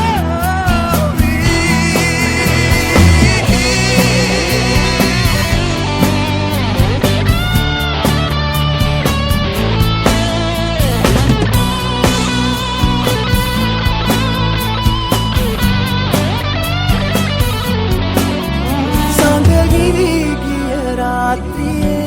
සඳ ගිවි ගිය රාත්‍රියේ